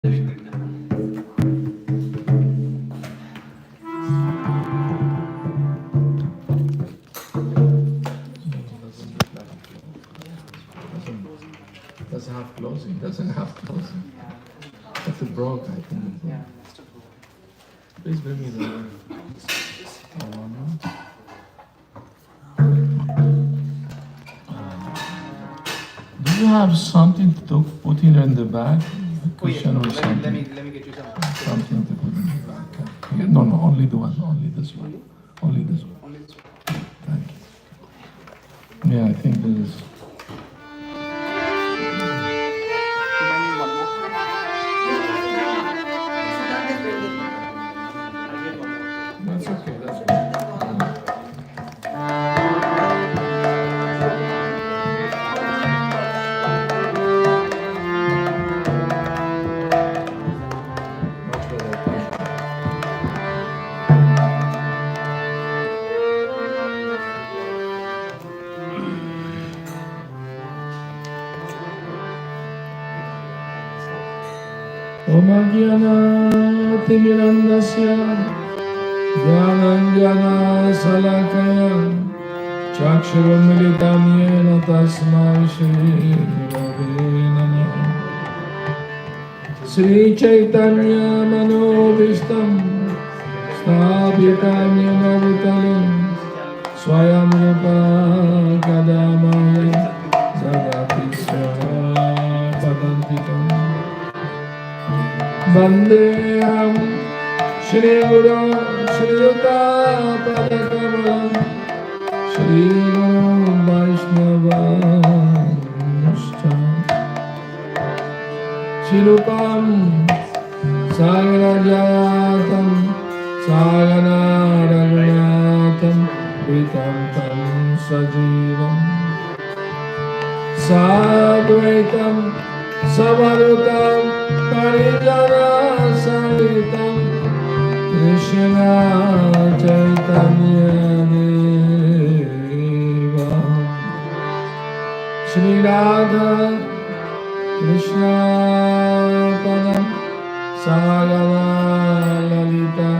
Does it have closing? Doesn't have closing. That's a broke, I think. Yeah. Please bring me the. Do you have something to put in the back? Oh, yeah. Cushion or Let something? me get you some. Something to put in the back. Okay. No, only the one. Only this one. Only this one. Only this one. Thank you. Yeah, I think this is. You might need one more. That's okay. That's okay. Omagyanatimirandasya Jnananjana Salakaya Chakshurumilitam Yena Tasmai Shri Gurave Namah Sri Chaitanya Manobishtam Sthapitam Yena Bhutalim Swayam Rupa Kadamaya Jagati Swapadantikam Vandeham Shri Guru Shri Yuta Padakamalam Shri Guru Vaishnavamshcha Shilupam Sagarajatam Saganaragnatam Vitam Tam Sajivam Sadvaitam Savarutam Parijana Saritam Krishna Chaitanya Deva Shri Radha Krishna Padam Sagana Lalita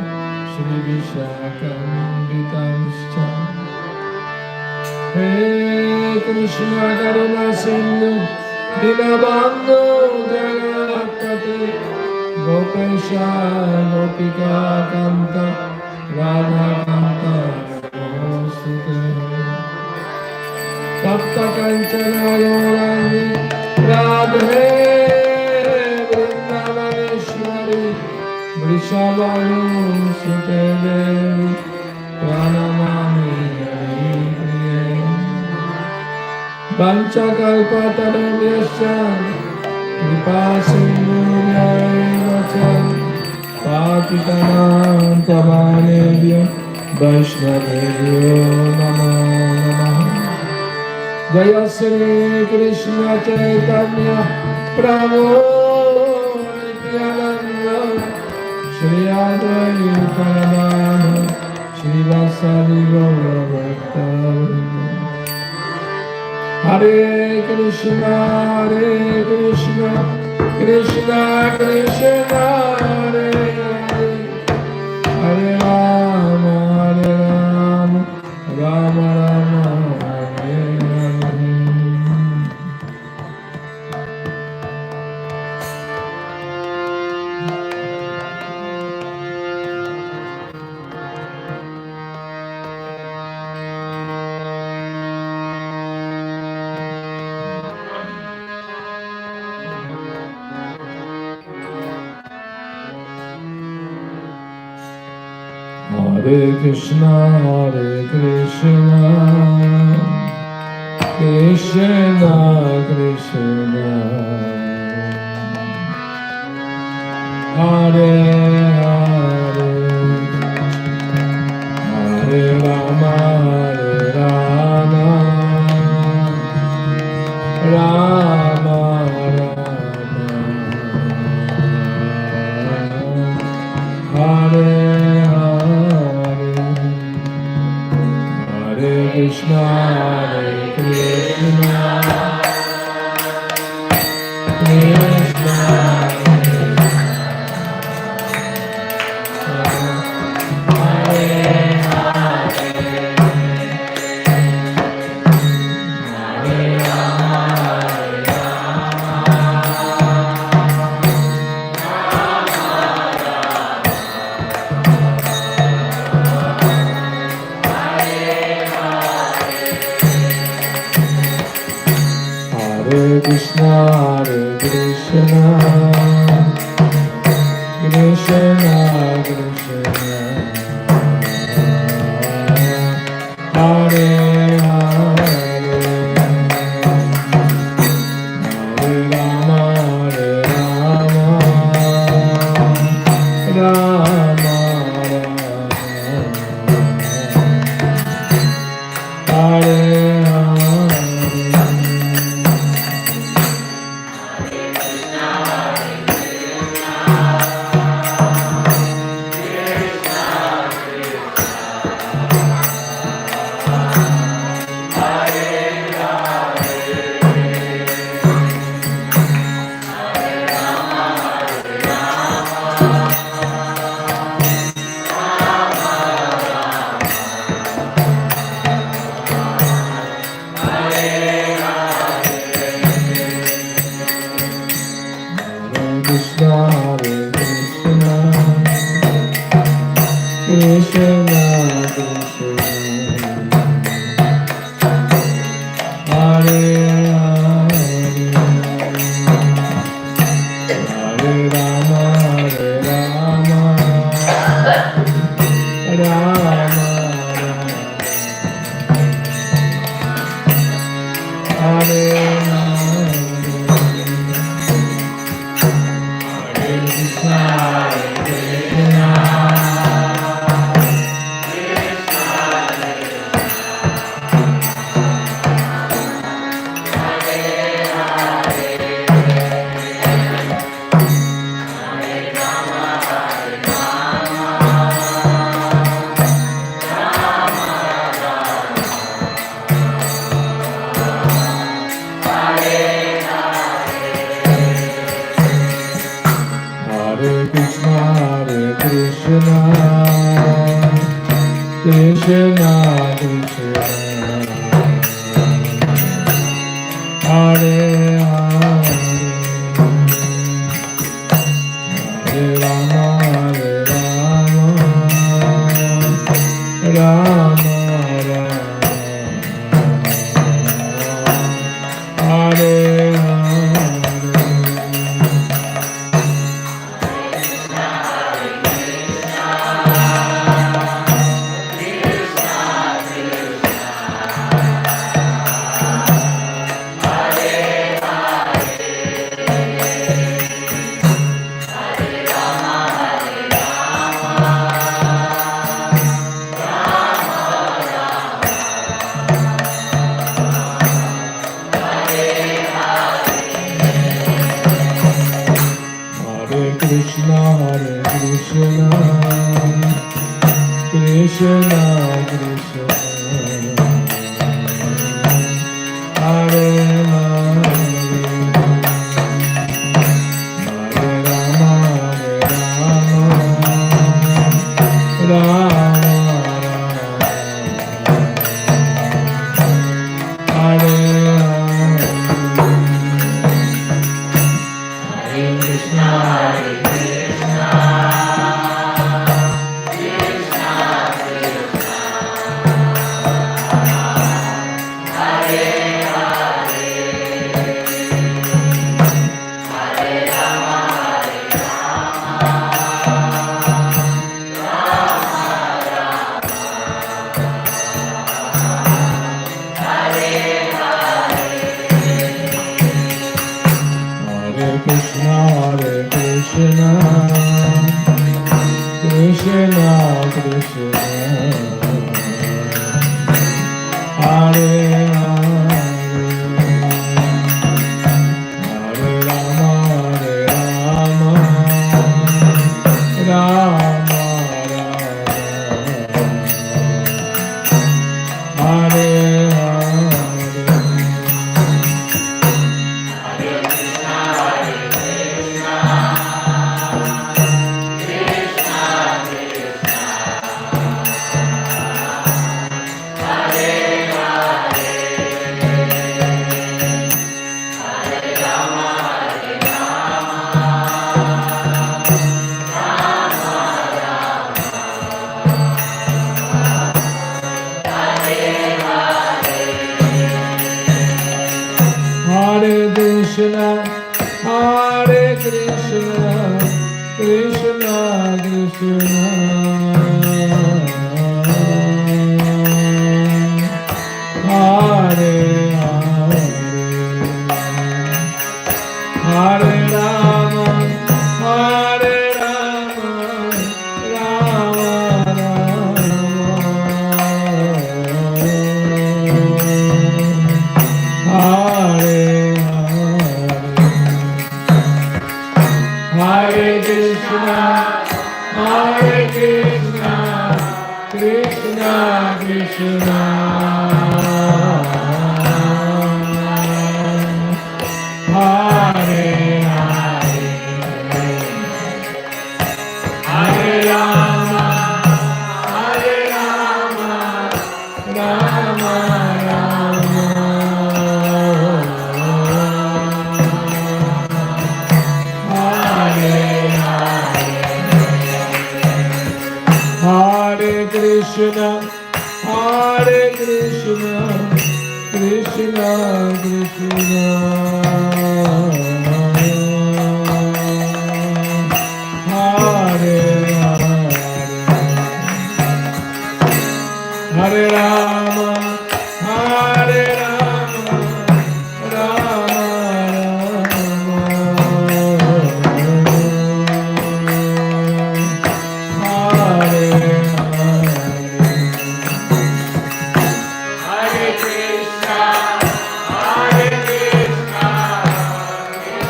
Shri Vishakam Vitamscha He Krishna Karuna Sindhu Dinabandhu Jagannathapati Gopesha Gopika Kanta Radha Kanta Namostute Tapta Kanchana Gaurani Radhe Vrindavaneshwari Vrishabhanu Sute Devi Pranamami Haripriye Panchakalpataranyasya Vipasindhuryaevacha Patitanam Pavanebhyo Vaishnavebhyo Namo Namaha Jaya Shri Krishna Chaitanya Prabhu Nityananda Shri Advaita Gadadhara Shri Vasari Gaura Bhaktavrinda Hare Krishna Krishna Krishna Hare Hare Hare Rama Rama Rama Hare Hare Hare Krishna Krishna Krishna Hare Hare Hare Rama Rama Hare Krishna Krishna Krishna, Hare Krishna, Krishna Krishna, Hare Hare, Hare Rama, Rama Hare Krishna, Hare Krishna, Krishna Krishna, Hare Hare, Hare Rama, Rama Hare Krishna, Krishna Krishna, Hare Hare, Hare Rama, Rama Hare Krishna, Hare Krishna, Krishna Krishna, Hare Hare, Hare Rama, Rama Hare Hare, Krishna, Hare Krishna, Hare Krishna, Krishna Krishna, Hare Hare, Hare Rama, Rama Hare Krishna, Hare Krishna, Krishna Krishna, Hare Hare, Hare Rama, Hare Rama, Rama Rama, Hare Krishna, Hare Krishna, Krishna Krishna, Hare Hare, Hare Rama, Hare Rama, Rama Rama, Hare Hare Krishna, Hare Krishna, Krishna Krishna, Hare Hare, Hare Rama, Hare Rama, Rama Rama, Hare Hare Krishna, Hare Krishna,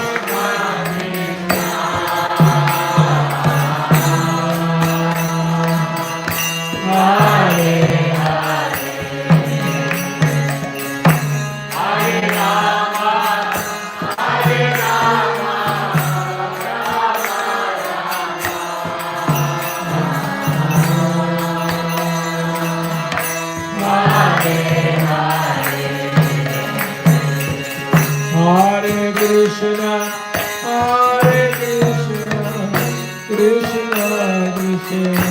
Krishna Krishna, Hare Hare, Hare Rama, Hare Rama, Rama Hare Hare, Hare Krishna, Hare Krishna, Krishna Krishna,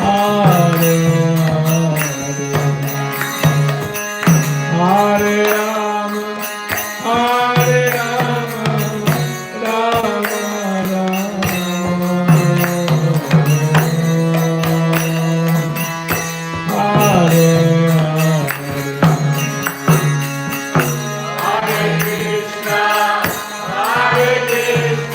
Hare Hare, Hare Rama, Hare Rama, Rama Rama, Hare Hare, Hare Krishna, Hare Krishna,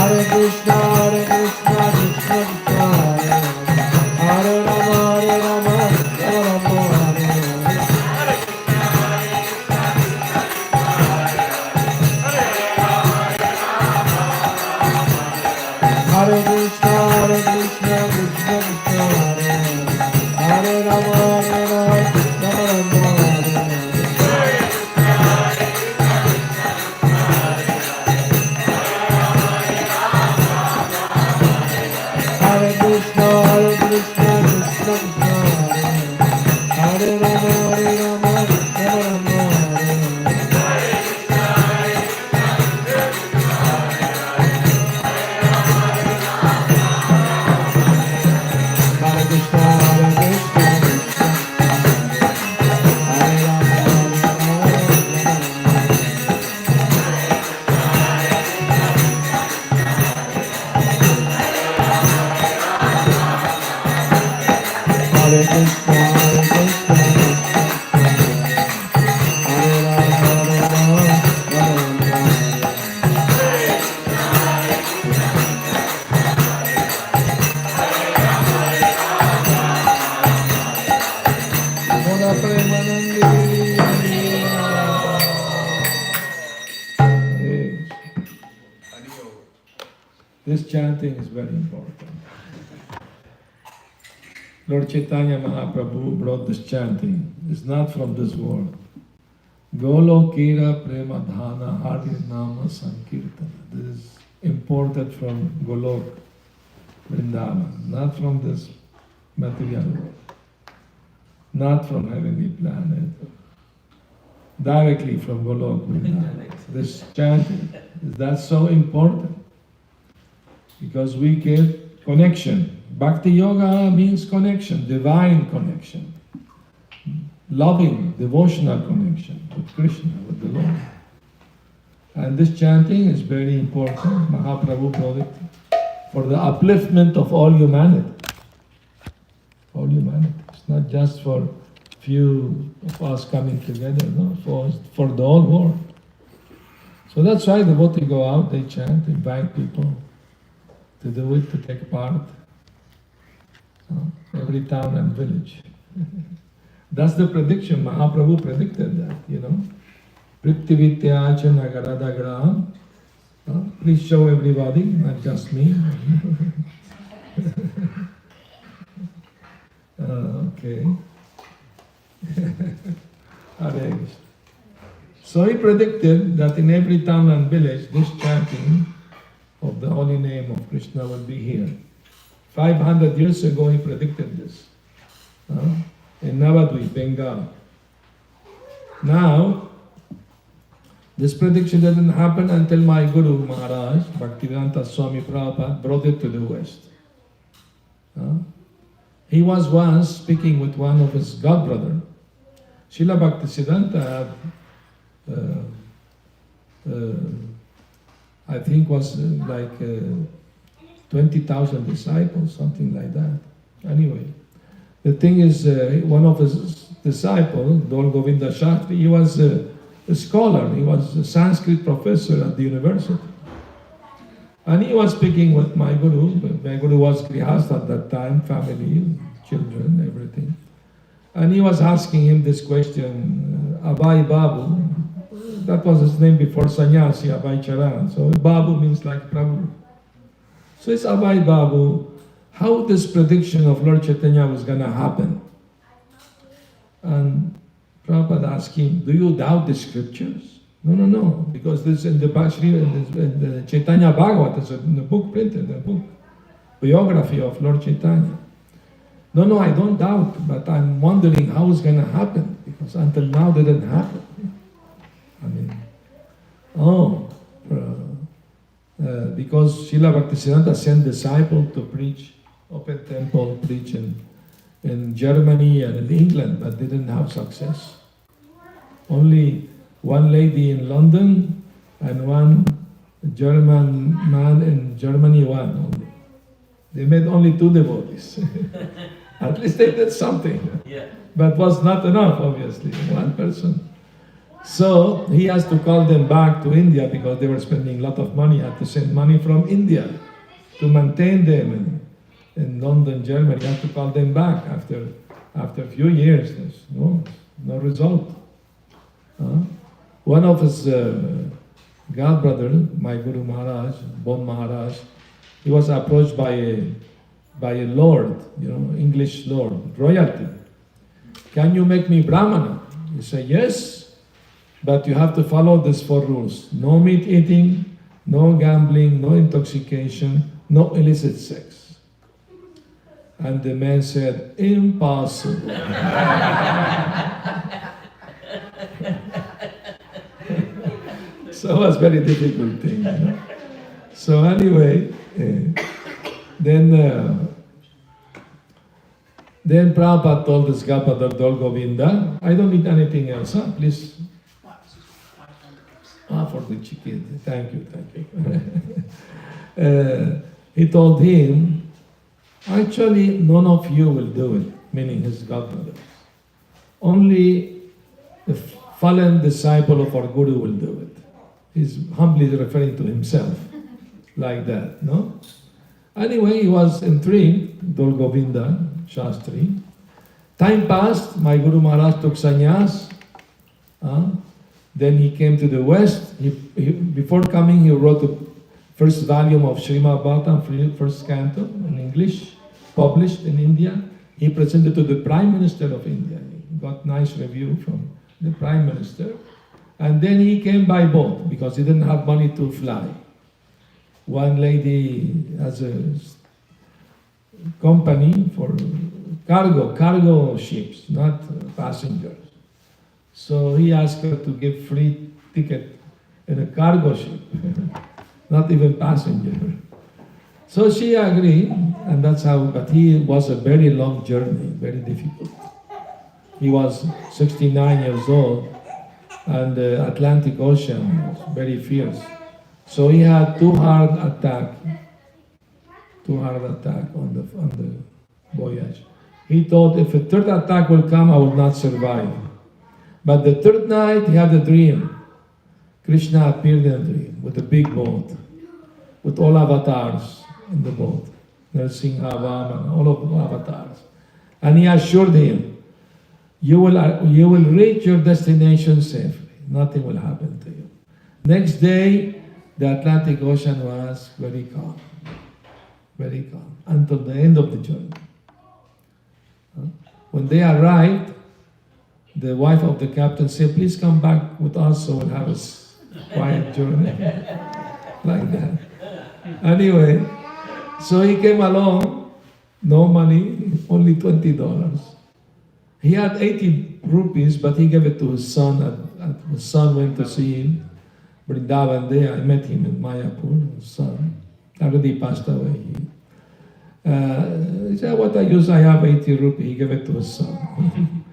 Hare Krishna, Krishna Krishna, Hare Rama, Hare Rama, Rama Rama, Hare Hare. Hare Krishna, Krishna Krishna, Hare Rama, Hare Rama, Rama Rama, Hare Hare. Hare Krishna, Krishna Krishna, Hare Rama, Hare Rama, Rama Rama, Hare Hare. Hare Krishna, Krishna Krishna, Hare Rama, Hare Krishna, Hare Rama, Hare Rama, Rama Rama, Moda Premanandi. This chanting is very important. Lord Chaitanya Mahaprabhu brought this chanting. It's not from this world. Golokira Prema Dhana Hari Nama Sankirtana. This is imported from Golok, Vrindavan, not from this material world, not from heavenly planet, directly from Golok, Vrindavan. This chanting, that's so important because we get connection. Bhakti Yoga means connection, divine connection, loving, devotional connection with Krishna, with the Lord. And this chanting is very important. Mahaprabhu brought it for the upliftment of all humanity. All humanity. It's not just for few of us coming together, no, for the whole world. So that's why devotees go out, they chant, invite people to do it, to take part. Every town and village. That's the prediction. Mahaprabhu predicted that, you know. Prithivityacha nagaradagra. Please show everybody, not just me. Okay. Hare Krishna. So he predicted that in every town and village, this chanting of the holy name of Krishna will be here. 500 years ago, he predicted this in Navadvip, Bengal. Now, this prediction didn't happen until my Guru Maharaj, Bhaktivedanta Swami Prabhupada, brought it to the West. He was once speaking with one of his godbrother. Srila Bhaktisiddhanta had, I think was like 20,000 disciples, something like that. Anyway, the thing is, one of his disciples, Dol Govinda Shastri, he was a scholar, he was a Sanskrit professor at the university. And he was speaking with my Guru. My Guru was Grihastha at that time, family, children, everything. And he was asking him this question, Abai Babu, that was his name before sannyasi, Abai Charan. So Babu means like Prabhu. So it's Abai Babu, how this prediction of Lord Chaitanya was going to happen. And Prabhupada asked him, do you doubt the scriptures? No, because this in the Chaitanya Bhagavat, is in the book printed, the book, biography of Lord Chaitanya. No, I don't doubt, but I'm wondering how it's going to happen, because until now it didn't happen. I mean, because Srila Bhaktisiddhanta sent disciples to preach, open temple, preach in Germany and in England, but they didn't have success. Only one lady in London and one German man in Germany, one only. They made only 2 devotees. At least they did something. Yeah. But was not enough, obviously. One person. So he has to call them back to India because they were spending a lot of money. He had to send money from India to maintain them in London, Germany. He had to call them back after a few years. There's no result. One of his godbrother, my Guru Maharaj, Bon Maharaj, he was approached by a lord, English lord, royalty. Can you make me Brahmana? He said, yes, but you have to follow these 4 rules. No meat eating, no gambling, no intoxication, no illicit sex. And the man said, impossible. So it was a very difficult thing. So anyway, then Prabhupada told this Godbrother Dol Govinda, I don't need anything else, please. For the chicken, thank you. He told him, actually none of you will do it, meaning his godbrother. Only the fallen disciple of our Guru will do it. He's humbly referring to himself, like that, no? Anyway, he was intrigued, Dol Govinda Shastri. Time passed, my Guru Maharaj took sannyas. Then he came to the West. Before coming, he wrote the first volume of Srimad Bhagavatam, first canto in English, published in India. He presented to the Prime Minister of India. He got nice review from the Prime Minister. And then he came by boat because he didn't have money to fly. One lady has a company for cargo ships, not passengers. So he asked her to give free ticket in a cargo ship, not even passenger. So she agreed, and that's how, but he was a very long journey, very difficult. He was 69 years old, and the Atlantic Ocean was very fierce. So he had two heart attack on the voyage. He thought if a third attack will come, I will not survive. But the third night, he had a dream. Krishna appeared in a dream with a big boat, with all avatars in the boat. Nrsimha, Vamana, all of the avatars. And he assured him, you will reach your destination safely. Nothing will happen to you. Next day, the Atlantic Ocean was very calm, until the end of the journey. When they arrived, the wife of the captain said, please come back with us so we'll have a quiet journey. Like that. Anyway, so he came along, no money, only $20. He had 80 rupees, but he gave it to his son. His son went to see him. Vrindavan there, I met him in Mayapur, his son. Already passed away. He said, what I use, I have 80 rupees. He gave it to his son.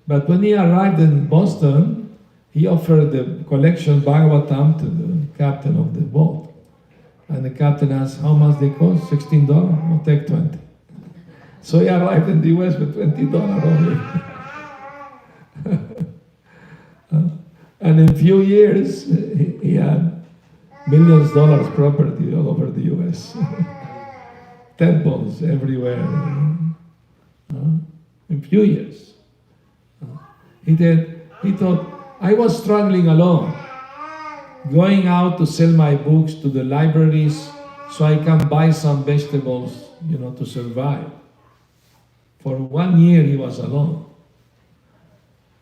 But when he arrived in Boston, he offered the collection Bhagavatam to the captain of the boat. And the captain asked, how much they cost? $16? I'll take 20. So he arrived in the US with $20 only. And in a few years, he had millions of dollars property all over the US. Temples everywhere. In a few years. He thought, I was struggling alone, going out to sell my books to the libraries so I can buy some vegetables, to survive. For 1 year he was alone.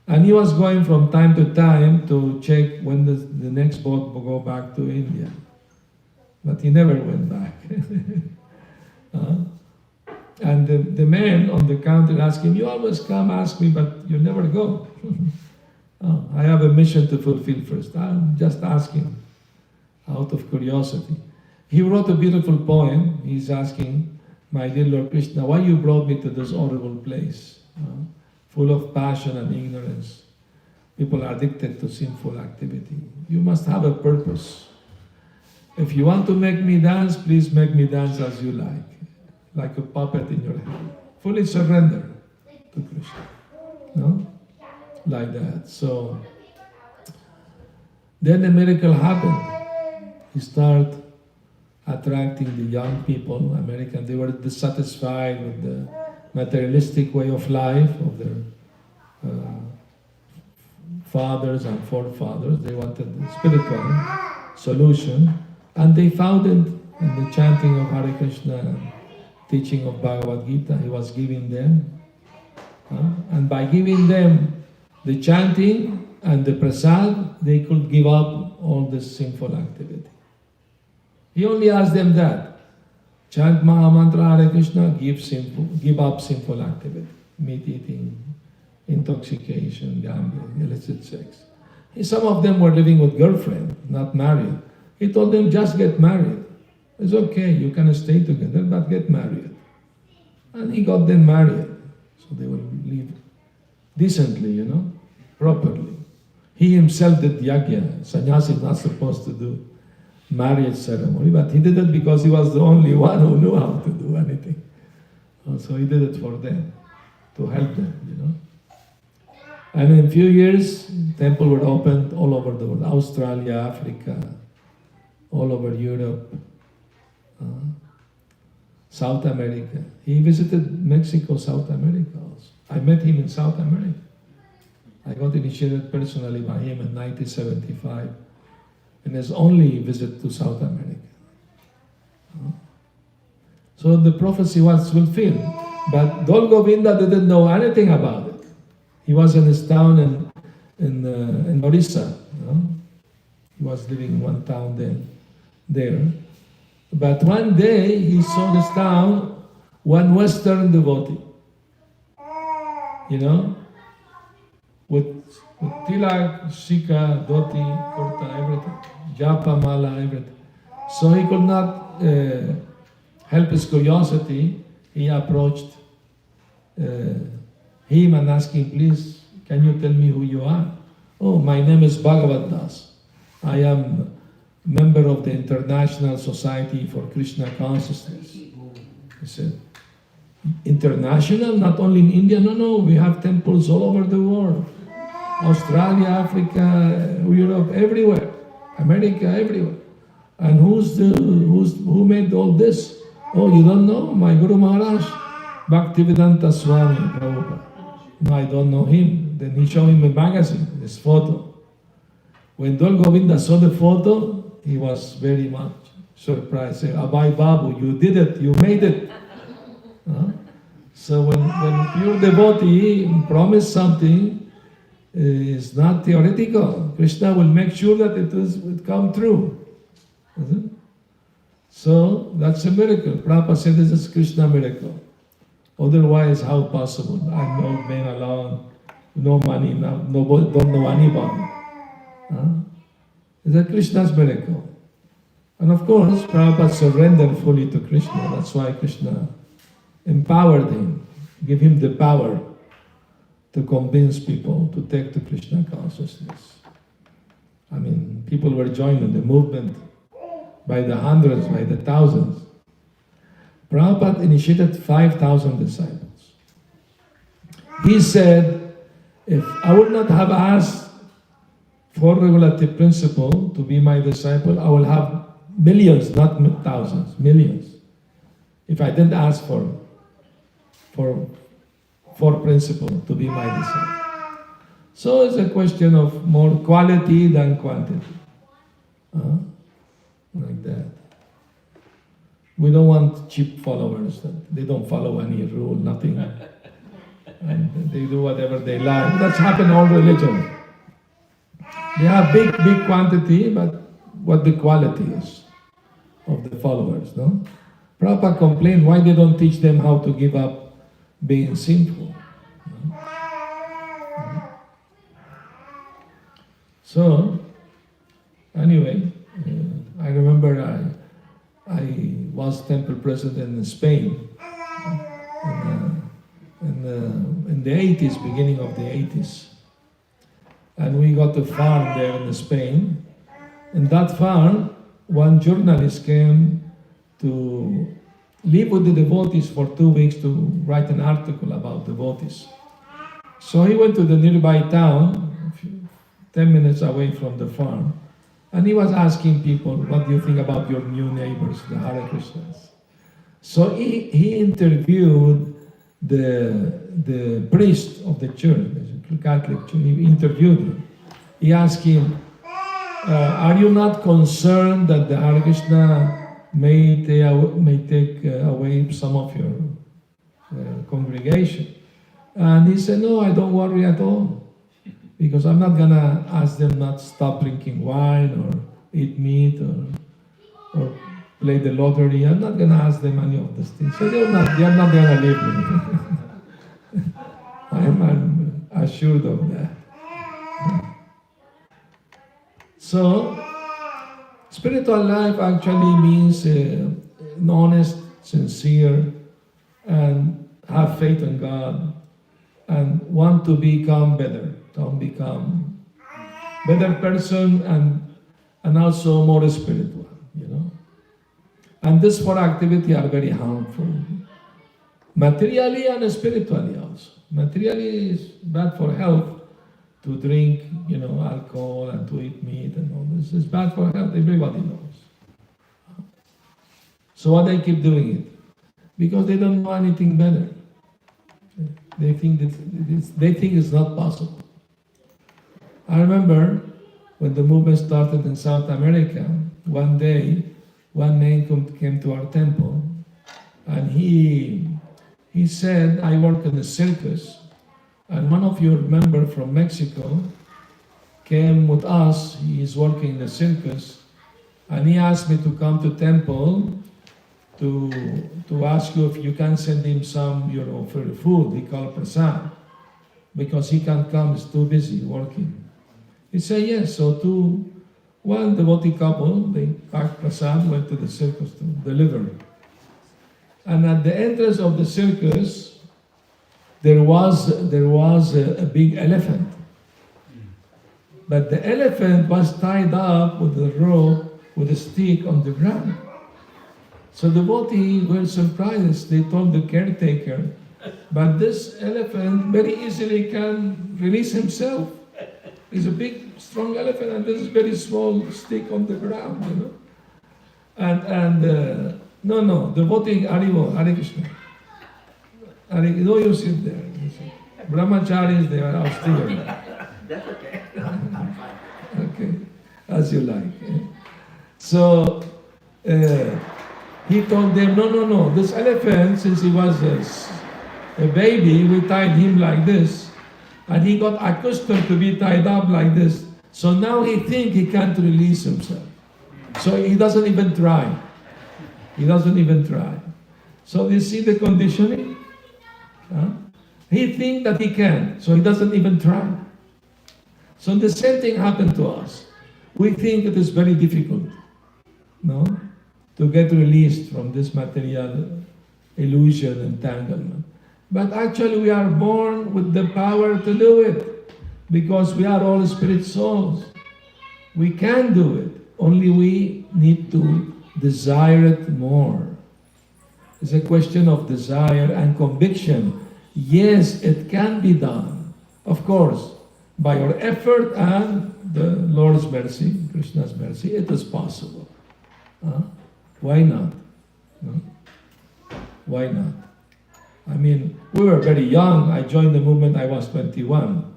And he was going from time to time to check when the next boat will go back to India. But he never went back. And the man on the counter asked him, you always come ask me, but you never go. I have a mission to fulfill first. I'm just asking out of curiosity. He wrote a beautiful poem. He's asking, my dear Lord Krishna, why you brought me to this horrible place? Full of passion and ignorance. People are addicted to sinful activity. You must have a purpose. If you want to make me dance, please make me dance as you like a puppet in your hand. Fully surrender to Krishna. No? Like that. So Then a miracle happened. He started attracting the young people, American. They were dissatisfied with the materialistic way of life of their fathers and forefathers. They wanted a spiritual solution, and they found it in the chanting of Hare Krishna and teaching of Bhagavad Gita. He was giving them, and by giving them the chanting and the prasad, they could give up all this sinful activity. He only asked them that. Chant Mahamantra Hare Krishna, give up sinful activity. Meat eating, intoxication, gambling, illicit sex. Some of them were living with girlfriend, not married. He told them, just get married. It's okay, you can stay together, but get married. And he got them married. So they will live decently, properly. He himself did yajna. Sannyasi is not supposed to do marriage ceremony, but he did it because he was the only one who knew how to do anything. So he did it for them, to help them, And in a few years, temples were opened all over the world, Australia, Africa, all over Europe, South America. He visited Mexico, South America also. I met him in South America. I got initiated personally by him in 1975. And his only visit to South America. So the prophecy was fulfilled. But Dol Govinda didn't know anything about it. He was in his town in Orissa. He was living in one town there. But one day he saw this town, one Western devotee. With tilak, shika, dhoti, kurta, everything. Japa, mala, everything. So he could not help his curiosity. He approached him and asked him, please, can you tell me who you are? Oh, my name is Bhagavad Das. I am member of the International Society for Krishna Consciousness. He said, international? Not only in India? No, we have temples all over the world. Australia, Africa, Europe, everywhere. America, everywhere. And who made all this? Oh, you don't know? My Guru Maharaj, Bhaktivedanta Swami Prabhupada. No, I don't know him. Then he showed him a magazine, this photo. When Dol Govinda saw the photo, he was very much surprised. Say, Abai Babu, you did it, you made it. So when pure devotee promised something, it's not theoretical. Krishna will make sure that it will come true. So that's a miracle. Prabhupada said this is Krishna miracle. Otherwise, how possible? I'm old man alone, no money, nobody, don't know anybody. It's a Krishna's miracle. And of course, Prabhupada surrendered fully to Krishna. That's why Krishna empowered him, give him the power to convince people to take to Krishna consciousness. I mean, people were joining the movement by the hundreds, by the thousands. Prabhupada initiated 5,000 disciples. He said, if I would not have asked for regulative principle to be my disciple, I will have millions, not thousands, millions. If I didn't ask for principle to be my disciple. So it's a question of more quality than quantity. Like that. We don't want cheap followers. They don't follow any rule, nothing. And they do whatever they like. That's happened in all religions. They have big quantity, but what the quality is of the followers, no? Prabhupada complained why they don't teach them how to give up being sinful. So, anyway, I remember I was temple president in Spain in the 80s, beginning of the 80s. And we got a farm there in Spain. In that farm, one journalist came to live with the devotees for 2 weeks to write an article about devotees. So he went to the nearby town, 10 minutes away from the farm, And he was asking people, what do you think about your new neighbors, the Hare Krishnas? So he interviewed the priest of the church, the Catholic church. He interviewed him. He asked him, are you not concerned that the Hare Krishna may take away some of your congregation? And he said, no, I don't worry at all. Because I'm not gonna ask them not stop drinking wine or eat meat or play the lottery. I'm not gonna ask them any of these things. So they're not gonna leave me. I'm assured of that. So spiritual life actually means honest, sincere, and have faith in God, and want to become better. Don't become better person and also more spiritual, you know. And these four activities are very harmful, materially and spiritually also. Materially is bad for health, to drink, you know, alcohol and to eat meat and all this is bad for health. Everybody knows. So why they keep doing it? Because they don't know anything better. They think it's not possible. I remember when the movement started in South America, one day, one man came to our temple, and he said, I work in the circus, and one of your members from Mexico came with us. He is working in the circus, and he asked me to come to temple to ask you if you can send him some, you know, for food. He called prasad, because he can't come. He's too busy working. He said yes. So one devotee couple, they packed prasad, went to the circus to deliver. And at the entrance of the circus, there was a big elephant. But the elephant was tied up with a rope, with a stick on the ground. So the devotees were surprised. They told the caretaker, but this elephant very easily can release himself. He's a big, strong elephant, and this is very small stick on the ground, you know. And no, devotee Haribo, Hare Krishna. No, you sit there. Brahmacharis, they are austere. That's okay. Okay, as you like. So he told them, no, this elephant, since he was a baby, we tied him like this, and he got accustomed to be tied up like this. So now he thinks he can't release himself. So he doesn't even try. He doesn't even try. So you see the conditioning? He thinks that he can, so he doesn't even try. So the same thing happened to us. We think it is very difficult, no, to get released from this material illusion, entanglement. But actually we are born with the power to do it, because we are all spirit souls. We can do it, only we need to desire it more. It's a question of desire and conviction. Yes, it can be done, of course, by your effort and the Lord's mercy, Krishna's mercy. It is possible. Why not? No? Why not? I mean, we were very young. I joined the movement, I was 21.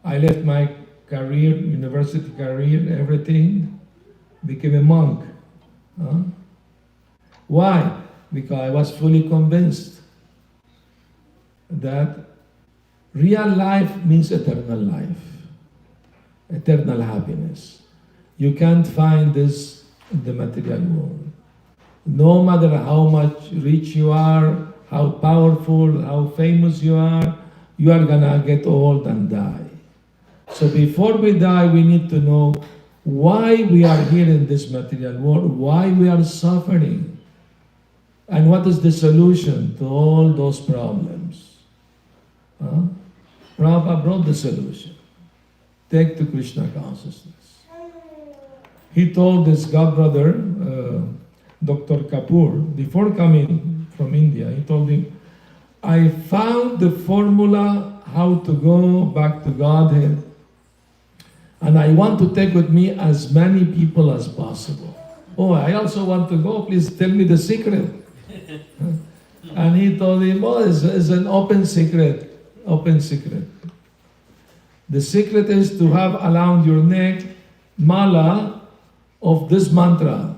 I left my career, university career, everything, became a monk. Why? Because I was fully convinced that real life means eternal life, eternal happiness. You can't find this in the material world. No matter how much rich you are, how powerful, how famous you are gonna get old and die. So before we die, we need to know why we are here in this material world, why we are suffering, and what is the solution to all those problems. Prabhupada brought the solution. Take to Krishna consciousness. He told this godbrother, Dr. Kapoor, before coming from India, he told him, I found the formula how to go back to Godhead. And I want to take with me as many people as possible. Oh, I also want to go. Please tell me the secret. And he told him, oh, it's an open secret. Open secret. The secret is to have around your neck mala of this mantra.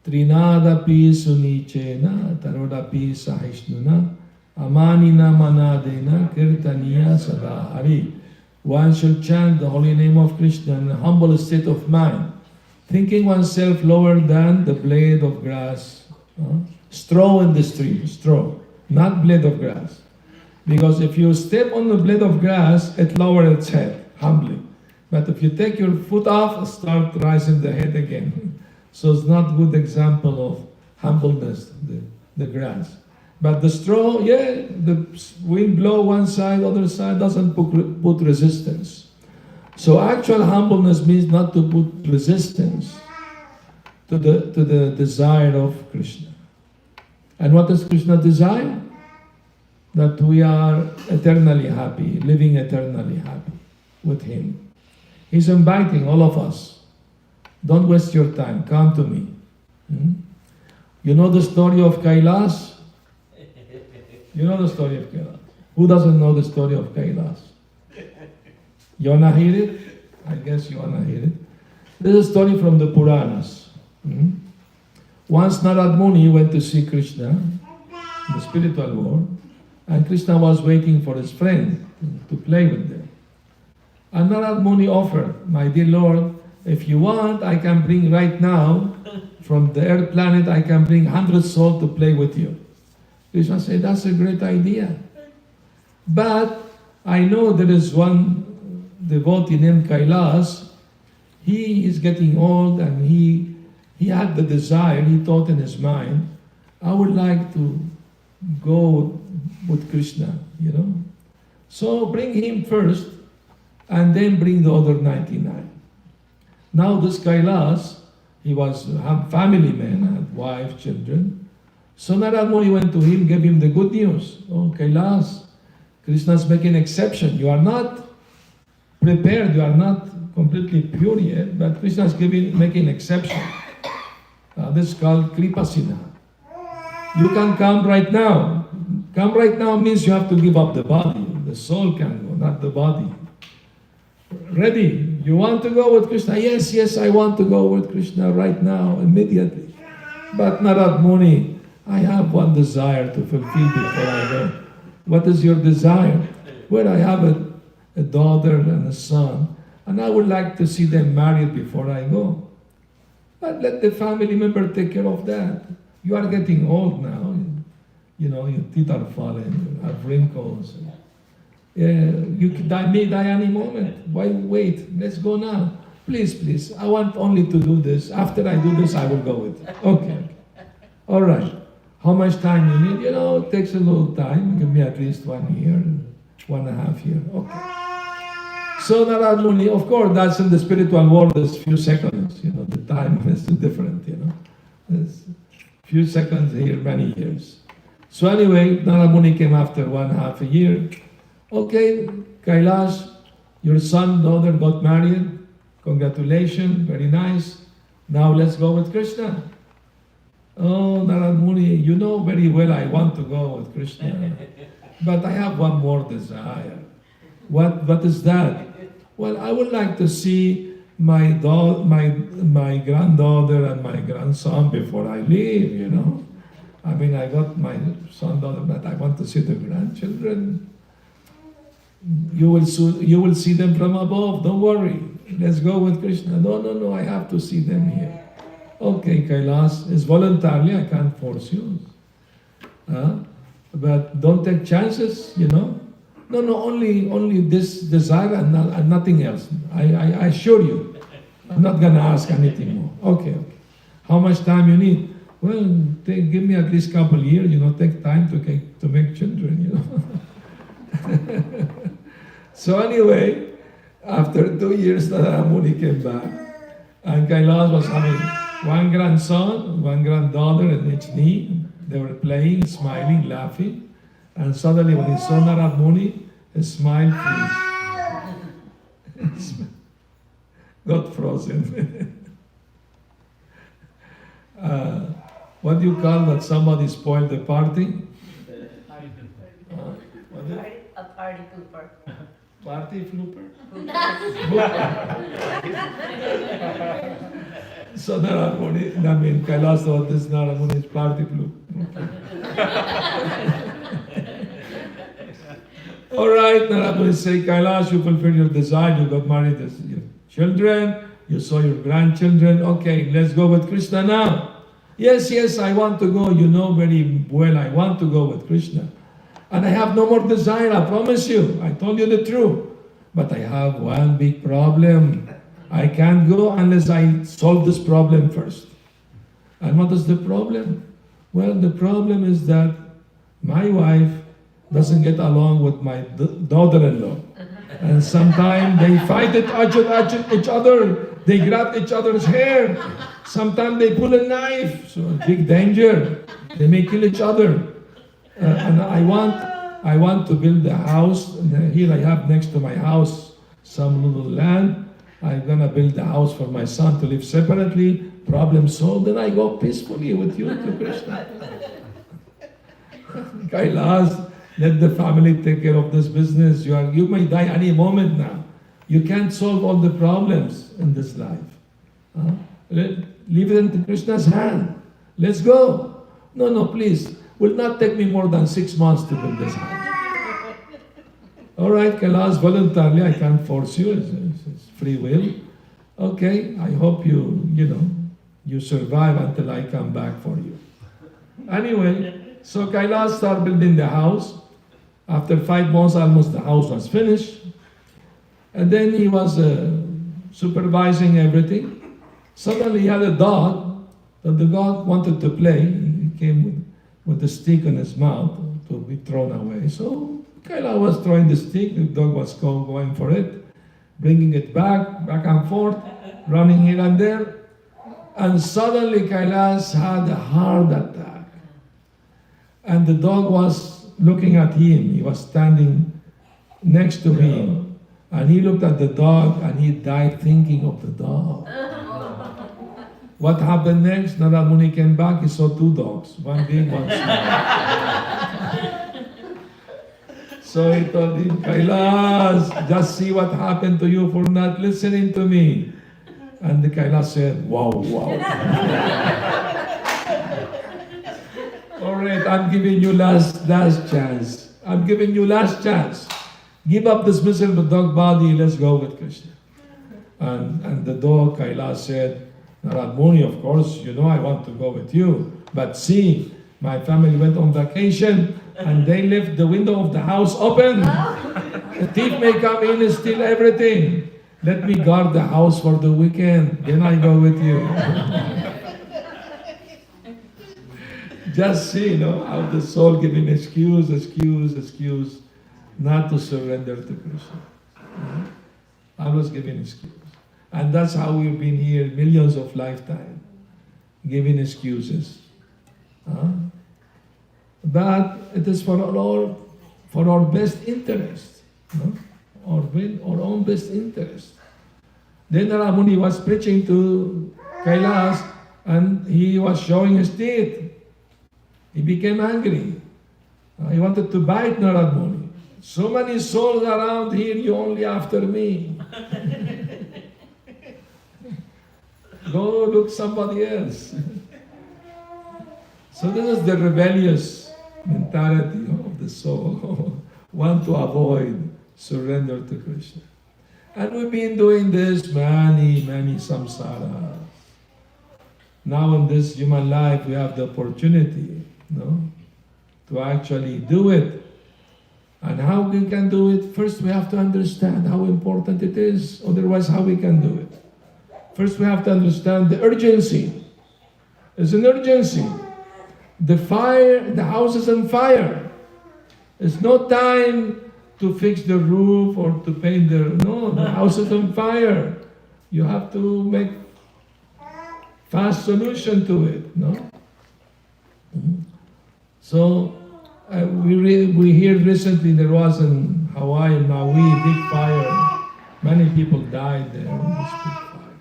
Trinada pi sunichena, taroda pi sahishnuna, amanina manadena, kirtaniya sadahari. One should chant the holy name of Krishna in a humble state of mind, thinking oneself lower than the blade of grass. Straw in the stream, straw, not blade of grass. Because if you step on the blade of grass, it lowers its head, humbly. But if you take your foot off, start rising the head again. So it's not good example of humbleness, the grass. But the straw, yeah, the wind blow one side, other side, doesn't put resistance. So actual humbleness means not to put resistance to the desire of Krishna. And what does Krishna desire? That we are eternally happy, living eternally happy with Him. He's inviting all of us. Don't waste your time, come to me. You know the story of Kailas? You know the story of Kailas. Who doesn't know the story of Kailas? You wanna hear it? I guess you wanna hear it. This is a story from the Puranas. Once Narad Muni went to see Krishna in the spiritual world, and Krishna was waiting for his friend to play with them. And Narad Muni offered, my dear Lord, if you want, I can bring right now, from the earth planet, I can bring 100 souls to play with you. Krishna said, that's a great idea. But I know there is one devotee named Kailas. He is getting old and he had the desire, he thought in his mind, I would like to go with Krishna, you know. So bring him first and then bring the other 99. Now this Kailas, he was a family man, had wife, children. So Narad Muni went to him, gave him the good news. Oh Kailas, Krishna's making exception. You are not prepared, you are not completely pure yet, but Krishna is making exception. This is called Kripasina. You can come right now. Come right now means you have to give up the body. The soul can go, not the body. Ready? You want to go with Krishna? Yes, yes, I want to go with Krishna right now, immediately. But Narad Muni, I have one desire to fulfill before I go. What is your desire? Well, I have a daughter and a son, and I would like to see them married before I go. But let the family member take care of that. You are getting old now. You know, your teeth are falling, you have wrinkles. You may die any moment. Why wait? Let's go now. Please, please. I want only to do this. After I do this, I will go with it. Okay. All right. How much time you need? You know, it takes a little time. Give me at least 1 year, 1.5 years. Okay. So Narad Muni, of course, that's in the spiritual world, there's few seconds. You know, the time is different, you know. There's few seconds here, many years. So anyway, Narad Muni came after 1.5 year. Okay, Kailash, your son, daughter got married. Congratulations, very nice. Now let's go with Krishna. Oh, Narad Muni, you know very well I want to go with Krishna. But I have one more desire. What is that? Well, I would like to see my granddaughter and my grandson before I leave, you know. I mean, I got my son, daughter, but I want to see the grandchildren. You will see them from above, don't worry. Let's go with Krishna. No, I have to see them here. Okay, Kailas, it's voluntarily, I can't force you. But don't take chances, you know. No, only this desire and nothing else. I assure you. I'm not going to ask anything more. Okay. How much time you need? Well, give me at least a couple years, you know, take time to make children, you know. So anyway, after 2 years, Narad Muni came back, and Kailas was having one grandson, one granddaughter in each knee. They were playing, smiling, laughing, and suddenly when he saw Narad Muni, Smile, please. Got frozen. What do you call that somebody spoiled the party? What is it? A party pooper. Party flooper? So Naramuni, I mean Kailas thought this Naramuni is party flooper. Alright, Naramuni say, Kailash, you fulfilled your desire, you got married, your children, you saw your grandchildren, okay, let's go with Krishna now. Yes, I want to go, you know very well I want to go with Krishna. And I have no more desire, I promise you, I told you the truth. But I have one big problem. I can't go unless I solve this problem first. And what is the problem? Well, the problem is that my wife doesn't get along with my daughter-in-law. And sometimes they fight each other. They grab each other's hair. Sometimes they pull a knife. So big danger. They may kill each other. And I want to build a house. Here I have next to my house some little land. I'm gonna build a house for my son to live separately. Problem solved. Then I go peacefully with you to Krishna. Kailas, let the family take care of this business. You may die any moment now. You can't solve all the problems in this life. Leave it into Krishna's hand. Let's go. No, please. Will not take me more than 6 months to build this house. All right, Kailas, voluntarily, I can't force you. It's free will. Okay, I hope you survive until I come back for you. Anyway, so Kailas started building the house. After 5 months, almost the house was finished. And then he was supervising everything. Suddenly he had a dog, that the dog wanted to play. He came with a stick in his mouth to be thrown away. So Kailas was throwing the stick, the dog was going for it, bringing it back and forth, running here and there. And suddenly Kailas had a heart attack. And the dog was looking at him. He was standing next to him. And he looked at the dog and he died thinking of the dog. What happened next? Narada Muni came back, he saw 2 dogs, one big, one small. So he told him, Kailas, just see what happened to you for not listening to me. And the Kailas said, wow. All right, I'm giving you last chance. I'm giving you last chance. Give up this miserable dog body, let's go with Krishna. And the dog, Kailas, said, Narada Muni, of course, you know I want to go with you. But see, my family went on vacation and they left the window of the house open. A thief may come in and steal everything. Let me guard the house for the weekend, then I go with you. Just see, how the soul giving excuse, not to surrender to Krishna. I was giving excuse. And that's how we've been here millions of lifetimes, giving excuses. But it is for our best interest, our own best interest. Then Narada Muni was preaching to Kailas and he was showing his teeth. He became angry. He wanted to bite Narada Muni. So many souls around here, you only after me. Go look somebody else. So this is the rebellious mentality of the soul. Want to avoid surrender to Krishna. And we've been doing this many samsaras. Now in this human life, we have the opportunity, to actually do it. And how we can do it? First, we have to understand how important it is. Otherwise, how we can do it? First, we have to understand the urgency. It's an urgency. The house is on fire. It's no time to fix the roof or to paint the house is on fire. You have to make fast solution to it, So we heard recently there was in Hawaii, Maui, big fire. Many people died there in this big fire.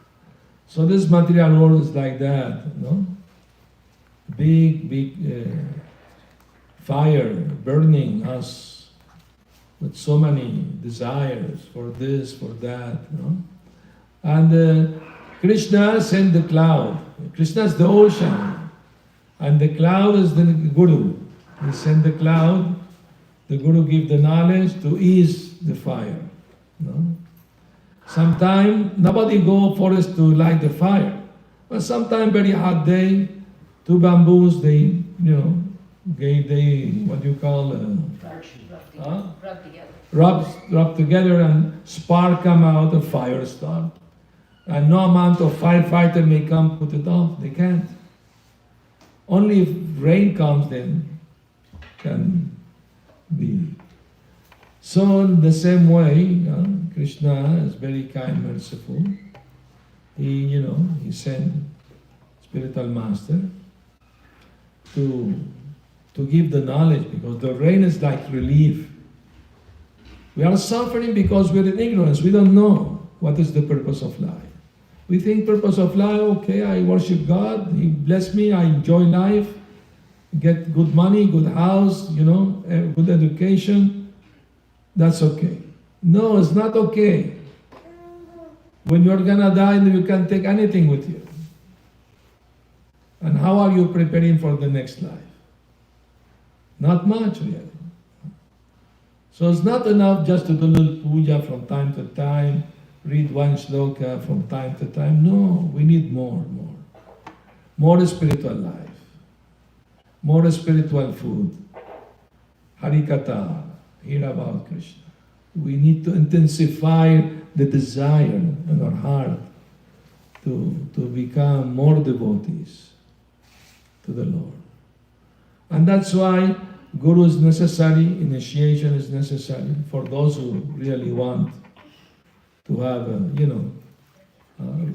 So this material world is like that, no? Big fire burning us with so many desires for this, for that, no? And Krishna sent the cloud. Krishna is the ocean, and the cloud is the Guru. He sent the cloud. The Guru give the knowledge to ease the fire. No? Sometimes nobody go forest to light the fire, but sometimes very hot day, two bamboos they what you call rub together and spark come out, a fire start. And no amount of firefighter may come put it off. They can't. Only if rain comes then can be. So in the same way, Krishna is very kind, merciful. He sent spiritual master to give the knowledge, because the rain is like relief. We are suffering because we're in ignorance. We don't know what is the purpose of life. We think purpose of life, okay, I worship God, He bless me, I enjoy life, get good money, good house, good education. That's okay. No, it's not okay. When you're gonna die, you can't take anything with you. And how are you preparing for the next life? Not much, really. So it's not enough just to do a little puja from time to time, read one shloka from time to time. No, we need more. More spiritual life. More spiritual food. Harikatha, hear about Krishna. We need to intensify the desire in our heart to become more devotees to the Lord. And that's why Guru is necessary, initiation is necessary for those who really want to have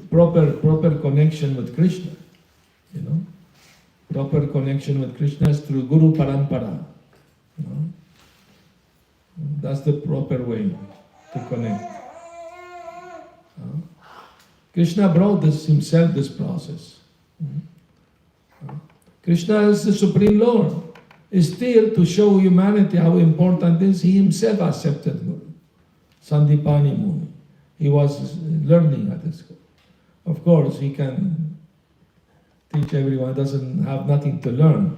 proper connection with Krishna. Proper connection with Krishna is through Guru Parampara. That's the proper way to connect. Krishna brought himself this process. Krishna is the Supreme Lord. Still, to show humanity how important it is, he himself accepted Guru. Sandipani Muni. He was learning at the school. Of course, he can teach everyone, doesn't have nothing to learn.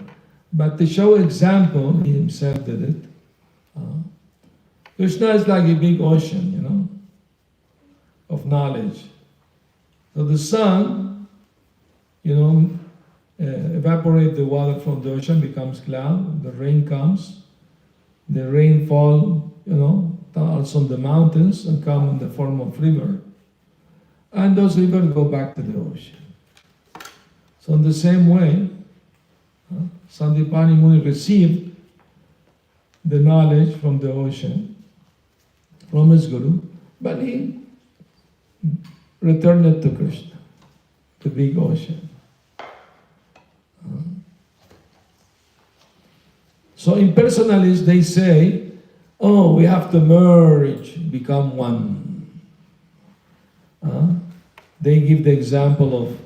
But to show example, he himself did it. Krishna is like a big ocean, of knowledge. So the sun, evaporate the water from the ocean, becomes cloud, the rain comes, the rain fall, also on the mountains and come in the form of river. And those rivers go back to the ocean. So in the same way, Sandipani Muni received the knowledge from the ocean, from his Guru, but he returned it to Krishna, the big ocean. So impersonalists, they say, we have to merge, become one. They give the example of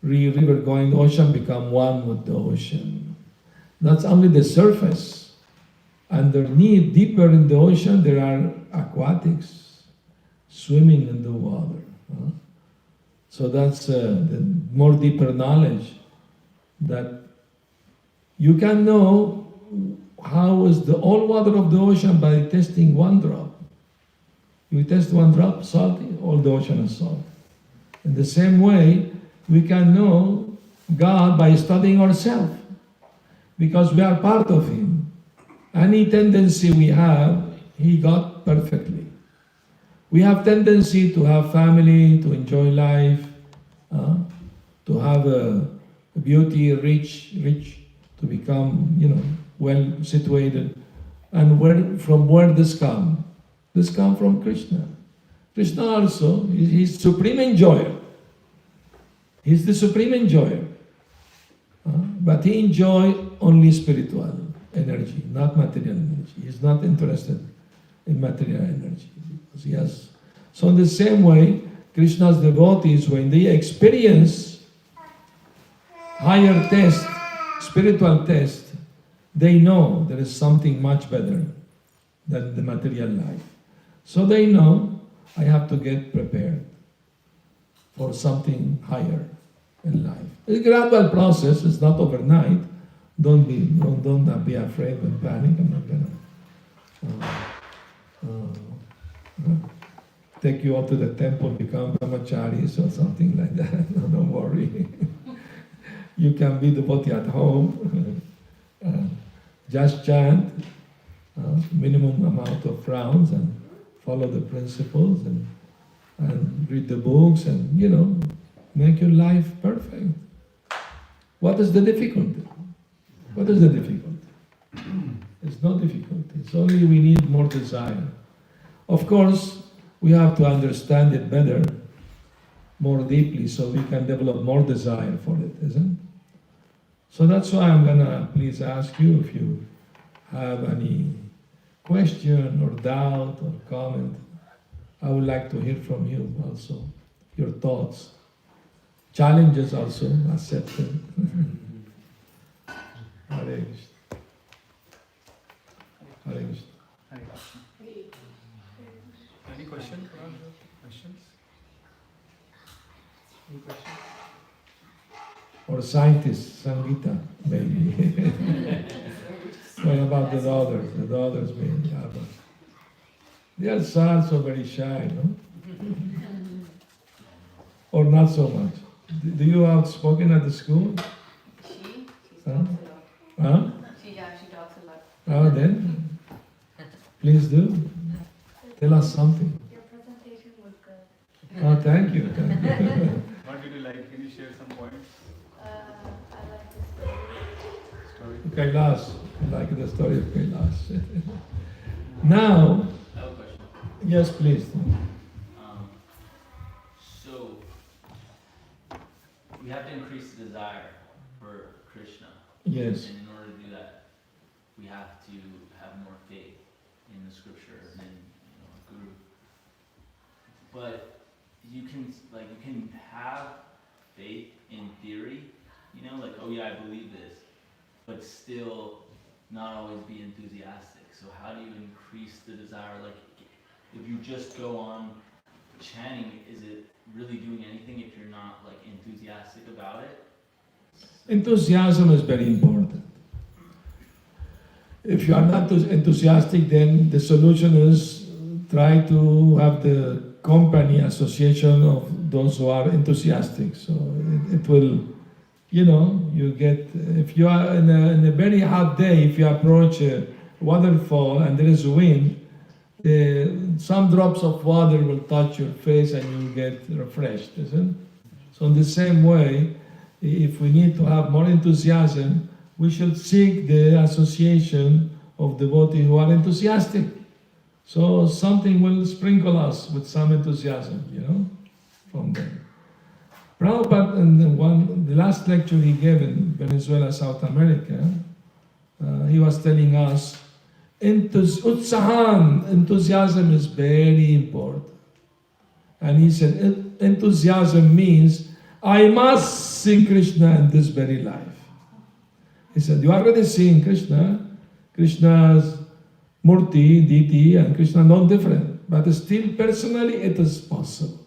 river going ocean, become one with the ocean. That's only the surface. Underneath, deeper in the ocean, there are aquatics swimming in the water. So that's the more deeper knowledge, that you can know how is the all water of the ocean by testing one drop. You test one drop, salty, all the ocean is salt. In the same way, we can know God by studying ourselves, because we are part of Him. Any tendency we have, He got perfectly. We have tendency to have family, to enjoy life, to have a beauty, rich, to become, well situated. And from where this come? This come from Krishna. Krishna also, He's supreme enjoyer. He's the supreme enjoyer. But He enjoy only spiritual. energy, not material energy. He's not interested in material energy. Because he has. So in the same way, Krishna's devotees, when they experience higher test, spiritual test, they know there is something much better than the material life. So they know, I have to get prepared for something higher in life. It's a gradual process, it's not overnight. Don't be afraid and panic. I'm not gonna take you out to the temple, become brahmacharis or something like that. No, don't worry. You can be devotee at home. Just chant, minimum amount of rounds, and follow the principles, and read the books, and make your life perfect. What is the difficulty? What is the difficulty? It's no difficulty. It's only we need more desire. Of course, we have to understand it better, more deeply, so we can develop more desire for it, isn't it? So that's why I'm gonna please ask you if you have any question or doubt or comment. I would like to hear from you also, your thoughts. Challenges also accepted. Hare Krishna. Hare Krishna. Hare Krishna. Any question? Questions? Any questions? Or scientists, Sangita, maybe. What about the daughters? The daughters maybe. They are so very shy, no? Or not so much. Do you outspoken at the school? She Huh? talks a lot. Huh? She talks a lot. Oh, then, please do. Tell us something. Your presentation was good. Oh, thank you. What did you like? Can you share some points? I like the story. Story? Kailash. I like the story of Kailash. Now, I have a question. yes, please. So, we have to increase the desire for Krishna. Yes. And in order to do that, we have to have more faith in the scripture and in Guru. But you can have faith in theory, like, oh yeah, I believe this, but still not always be enthusiastic. So how do you increase the desire? Like, if you just go on chanting, is it really doing anything if you're not like enthusiastic about it? Enthusiasm is very important. If you are not enthusiastic, then the solution is try to have the company, association of those who are enthusiastic. So it will, you get, if you are in a very hot day, if you approach a waterfall and there is wind, some drops of water will touch your face and you will get refreshed, isn't it? So in the same way, if we need to have more enthusiasm, we should seek the association of devotees who are enthusiastic. So something will sprinkle us with some enthusiasm, from them. Prabhupada, in the last lecture he gave in Venezuela, South America, he was telling us, enthusiasm is very important. And he said, enthusiasm means, I must sing Krishna in this very life. He said, you already sing Krishna. Krishna's Murti, Deity, and Krishna are not different. But still, personally, it is possible.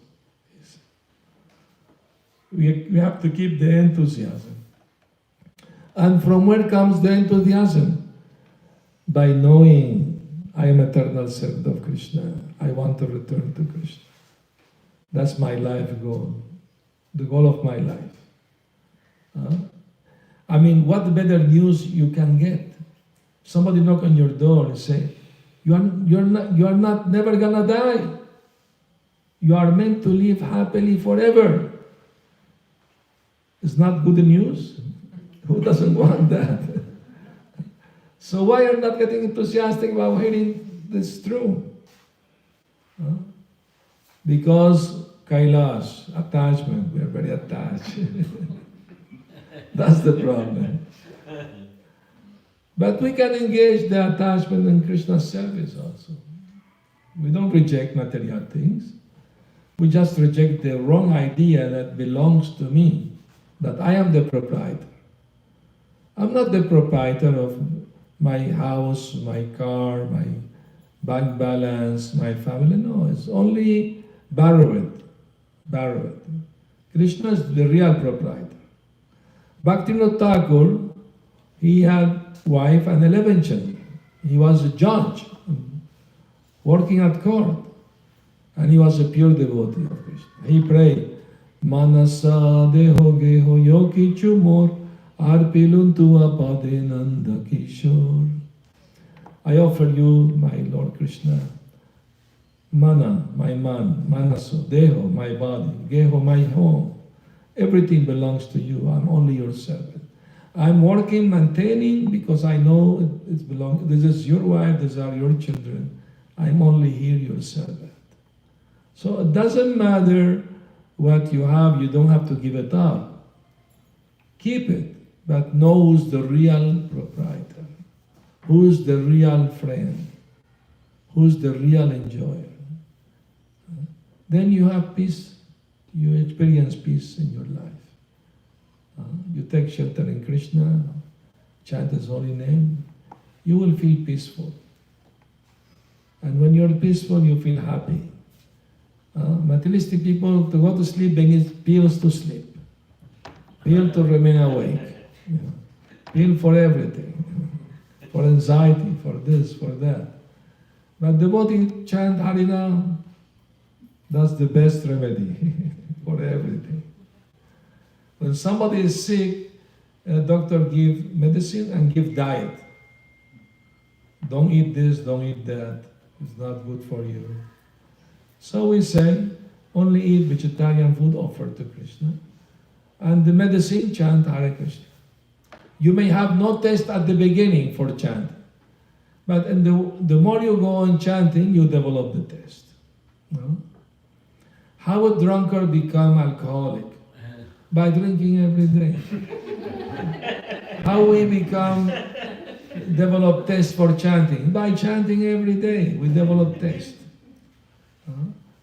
We have to keep the enthusiasm. And from where comes the enthusiasm? By knowing I am eternal servant of Krishna. I want to return to Krishna. That's my life goal. The goal of my life. What better news you can get? Somebody knock on your door and say, you are not never gonna die. You are meant to live happily forever. It's not good news? Who doesn't want that? So why are you not getting enthusiastic about hearing this true? Because Kailash, attachment, we are very attached. That's the problem. But we can engage the attachment in Krishna's service also. We don't reject material things. We just reject the wrong idea that belongs to me, that I am the proprietor. I'm not the proprietor of my house, my car, my bank balance, my family. No, it's only borrowed. Borrowed. Krishna is the real proprietor. Bhaktivinoda Thakur, he had wife and 11 children. He was a judge, working at court. And he was a pure devotee of Krishna. He prayed, Manasa deho geho yoki chumor arpiluntu apade nanda kishore. I offer you, my Lord Krishna, mana, my man, manaso, deho, my body, geho, my home. Everything belongs to you. I'm only your servant. I'm working, maintaining, because I know it belongs. This is your wife, these are your children. I'm only here, your servant. So it doesn't matter what you have, you don't have to give it up. Keep it, but know who's the real proprietor, who's the real friend, who's the real enjoyer. Then you have peace, you experience peace in your life. You take shelter in Krishna, chant His holy name, you will feel peaceful. And when you're peaceful, you feel happy. Materialistic people, to go to sleep, they need pills to sleep, pill to remain awake, pill for everything, for anxiety, for this, for that. But devotee chant Harinam, that's the best remedy for everything. When somebody is sick, a doctor give medicine and give diet. Don't eat this, don't eat that, it's not good for you. So we say, only eat vegetarian food offered to Krishna. And the medicine, chant Hare Krishna. You may have no taste at the beginning for chanting. But the more you go on chanting, you develop the taste. No? How would drunkard become alcoholic? By drinking every day. How we develop taste for chanting? By chanting every day, we develop taste.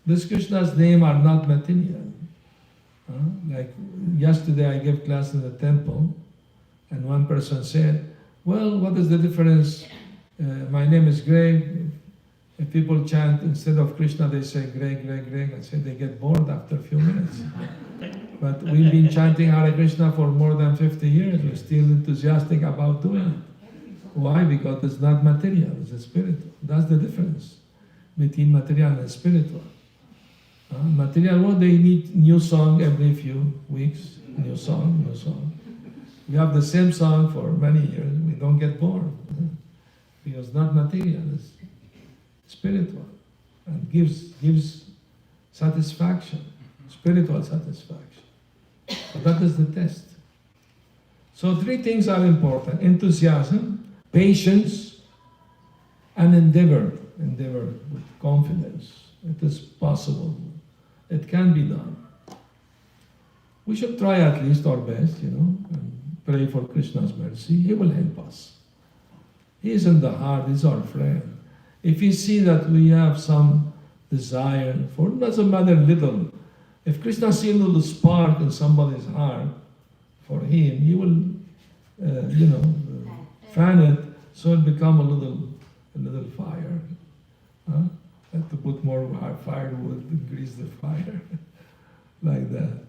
This Krishna's name are not material. Like yesterday I gave class in the temple and one person said, well, what is the difference? My name is Greg. If people chant instead of Krishna, they say Greg, Greg, Greg. I said they get bored after a few minutes. But we've been chanting Hare Krishna for more than 50 years. We're still enthusiastic about doing it. Why? Because it's not material, it's spiritual. That's the difference between material and spiritual. Material world, they need new song every few weeks, new song, new song. We have the same song for many years, we don't get bored. Because not material, it's spiritual. And gives satisfaction, spiritual satisfaction. So that is the test. So 3 things are important: enthusiasm, patience, and endeavor. Endeavor with confidence. It is possible. It can be done. We should try at least our best, and pray for Krishna's mercy. He will help us. He is in the heart, He's our friend. If He see that we have some desire for, doesn't matter little, if Krishna see a little spark in somebody's heart for Him, He will, fan it so it become a little fire. Have to put more firewood, increase the fire, like that.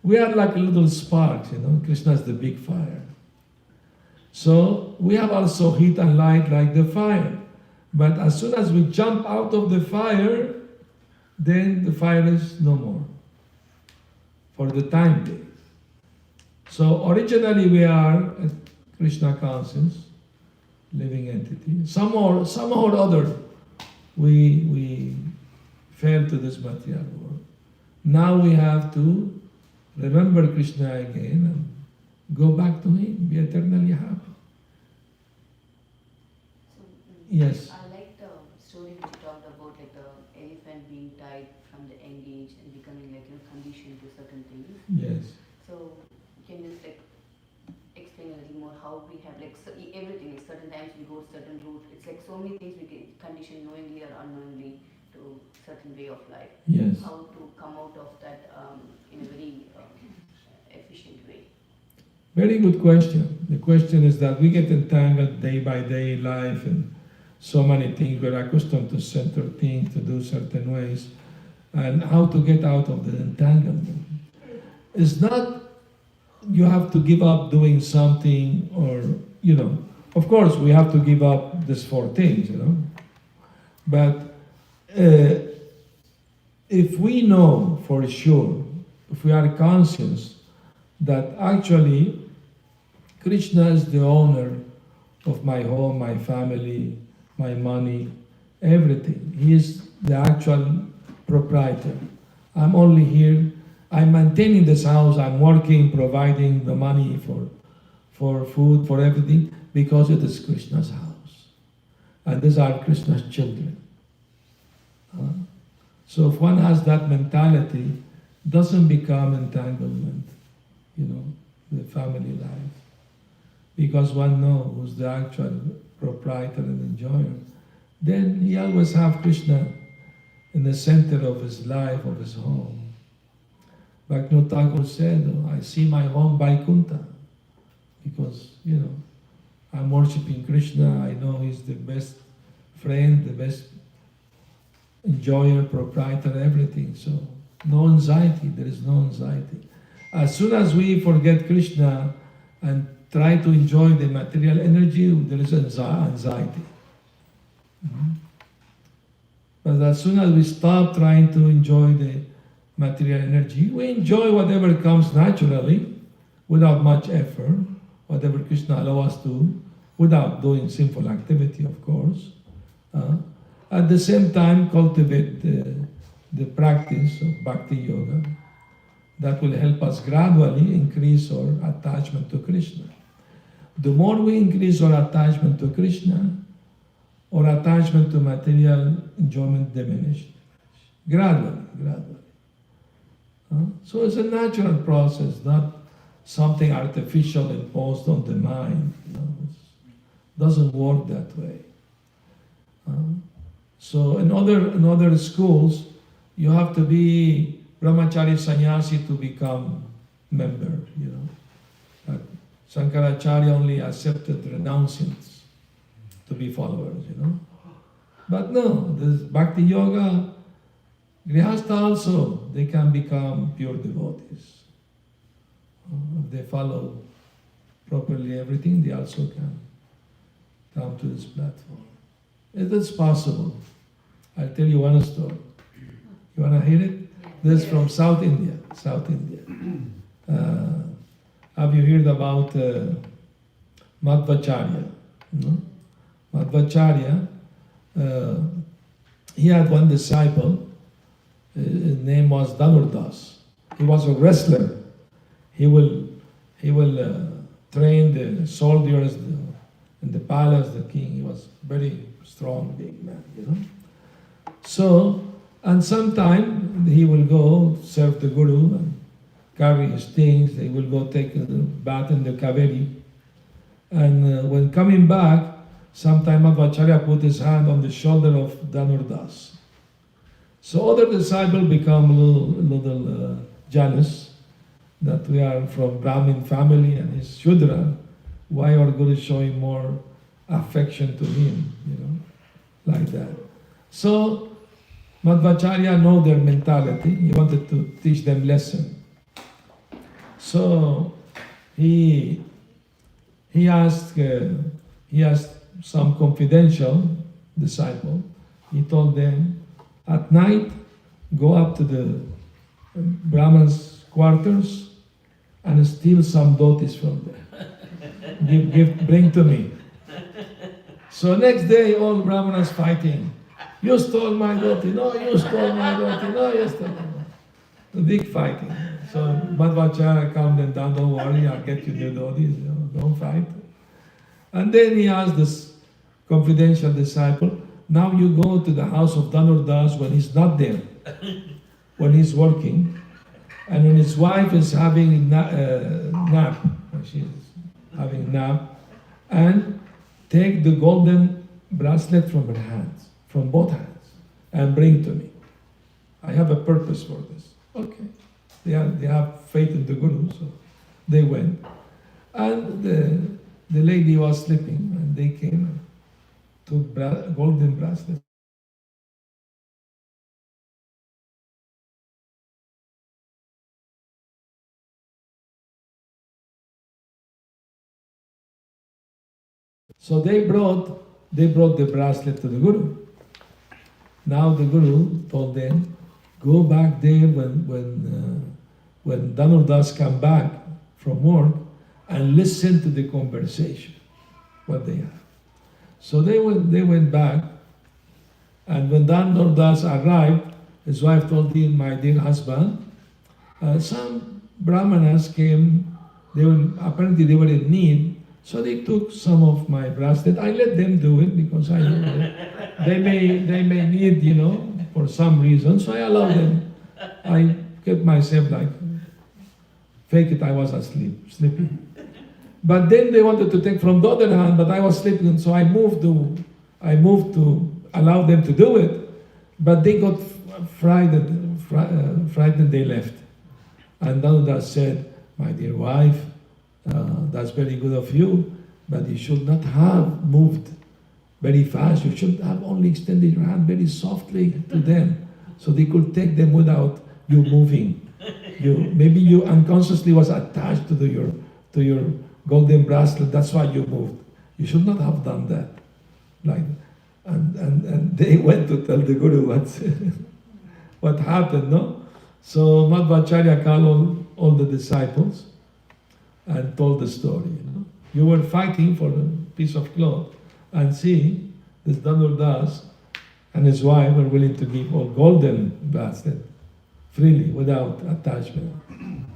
We are like a little sparks, Krishna is the big fire. So we have also heat and light like the fire. But as soon as we jump out of the fire, then the fire is no more for the time being. So originally we are a Krishna conscious, living entity. Somehow or other, we fell to this material world. Now we have to remember Krishna again and go back to Him, be eternally happy. Yes. I like the story which you talked about, like the elephant being tied from the young age and becoming conditioned to certain things. Yes. So can you explain a little more how we have everything, sometimes we go certain route. It's like so many things we get conditioned knowingly or unknowingly to certain way of life. Yes. How to come out of that in a very efficient way. Very good question. The question is that we get entangled day by day life and so many things. We're accustomed to certain things, to do certain ways, and how to get out of the entanglement. It's not you have to give up doing something or, of course we have to give up these 4 things, But if we know for sure, if we are conscious that actually Krishna is the owner of my home, my family, my money, everything. He is the actual proprietor. I'm only here, I'm maintaining this house, I'm working, providing the money for food, for everything, because it is Krishna's house. And these are Krishna's children. So if one has that mentality, doesn't become entanglement, the family life. Because one knows who's the actual proprietor and enjoyer, then he always have Krishna in the center of his life, of his home. Bhakti Thakur said, I see my home Vaikuntha, because, I'm worshipping Krishna, I know he's the best friend, the best enjoyer, proprietor, everything. So, no anxiety, there is no anxiety. As soon as we forget Krishna and try to enjoy the material energy, there is anxiety. But as soon as we stop trying to enjoy the material energy, we enjoy whatever comes naturally, without much effort, whatever Krishna allows us to, without doing sinful activity, of course. At the same time, cultivate the practice of Bhakti Yoga that will help us gradually increase our attachment to Krishna. The more we increase our attachment to Krishna, our attachment to material enjoyment diminishes. Gradually. So it's a natural process, not something artificial imposed on the mind. It doesn't work that way. So in other schools, you have to be brahmachari sannyasi to become member, But Shankaracharya only accepted renunciants to be followers, But no, this Bhakti Yoga, Grihastha also, they can become pure devotees. If they follow properly everything, they also can come to this platform. It is possible. I'll tell you one story. You want to hear it? This is from South India. Have you heard about Madhvacharya? No? Madhvacharya, he had one disciple. His name was Dhanurdas. He was a wrestler. He will train the soldiers in the palace, the king. He was very strong, big man, So, and sometime he will go serve the Guru and carry his things. They will go take a bath in the Kaveri. And when coming back, sometime Madhvacharya put his hand on the shoulder of Dhanurdas. So other disciples become a little jealous that we are from Brahmin family and he's Shudra. Why our Guru is showing more affection to him, like that. So Madhvacharya know their mentality. He wanted to teach them lesson. So he asked some confidential disciple. He told them, at night, go up to the Brahman's quarters and steal some dhotis from them. Bring to me. So next day, all Brahmanas fighting. You stole my dhoti. No, you stole my dhoti. No, you stole my dhoti. The big fighting. So Madhvacharya calmed them down. Don't worry, I'll get you the dhotis. Don't fight. And then he asked this confidential disciple, now you go to the house of Dhanurdas when he's not there, when he's working, and when his wife is having nap, she's having nap, and take the golden bracelet from her hands, from both hands, and bring to me. I have a purpose for this. Okay. They have faith in the Guru, so they went. And the lady was sleeping, and they came and took golden bracelet. So they brought the bracelet to the Guru. Now the Guru told them, go back there when Dhanurdas come back from work and listen to the conversation, what they have. So they went back, and when Dhanurdas arrived, his wife told him, my dear husband, some brahmanas came, apparently they were in need, so they took some of my bracelet. I let them do it because I know that they may need, for some reason. So I allowed them. I kept myself like, fake it, I was sleeping. But then they wanted to take from the other hand, but I was sleeping, so I moved to allow them to do it. But they got frightened, they left. And Dhanurdas said, my dear wife, that's very good of you, but you should not have moved very fast. You should have only extended your hand very softly to them, so they could take them without you moving. Maybe you unconsciously was attached to your golden bracelet. That's why you moved. You should not have done that. And they went to tell the Guru what happened. No, so Madhvacharya called all the disciples and told the story. You were fighting for a piece of cloth, and see, this Dhanurdas and his wife were willing to give all golden bracelet freely, without attachment.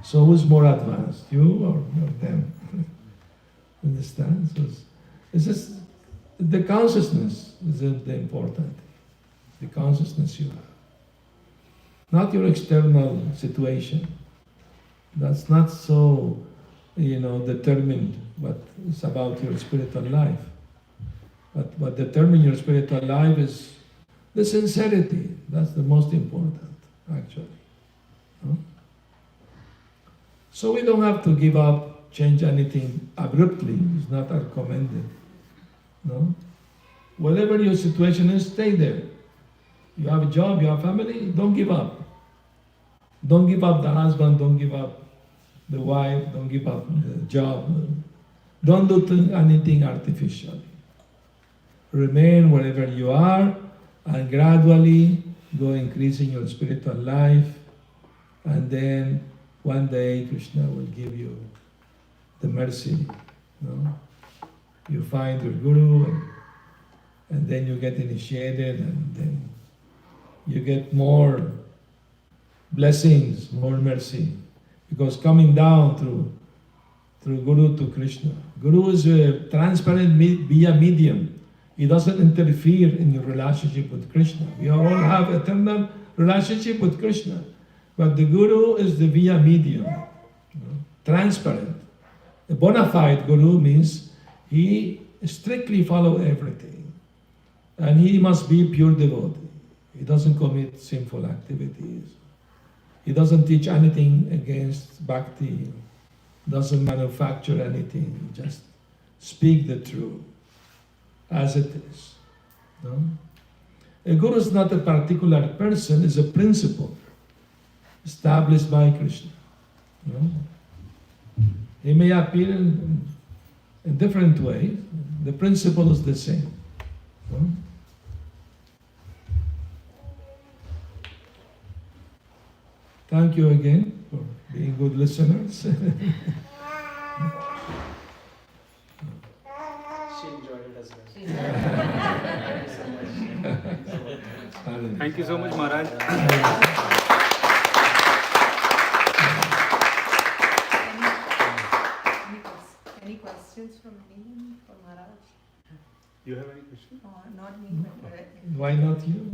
So who's more advanced, you or them? Understand? So it's just the consciousness is the important. The consciousness you have, not your external situation. That's not so determined what is about your spiritual life. But what determines your spiritual life is the sincerity. That's the most important, actually. No? So we don't have to give up, change anything abruptly. It's not recommended. No? Whatever your situation is, stay there. You have a job, you have family, don't give up. Don't give up the husband, don't give up the wife, don't give up the job. Don't do anything artificially. Remain wherever you are, and gradually go increasing your spiritual life, and then one day Krishna will give you the mercy. You find your Guru, and then you get initiated, and then you get more blessings, more mercy. Because coming down through Guru to Krishna. Guru is a transparent via medium. He doesn't interfere in your relationship with Krishna. We all have eternal relationship with Krishna. But the Guru is the via medium. Transparent. A bona fide Guru means he strictly follows everything. And he must be pure devotee. He doesn't commit sinful activities. He doesn't teach anything against bhakti, doesn't manufacture anything, just speak the truth as it is. No? A guru is not a particular person, it's a principle established by Krishna. No? He may appear in different ways, the principle is the same. No? Thank you again for being good listeners. She enjoyed it as well. Thank you so much, Maharaj. Any questions from anyone for Maharaj? You have any question? Not me, but Why not you?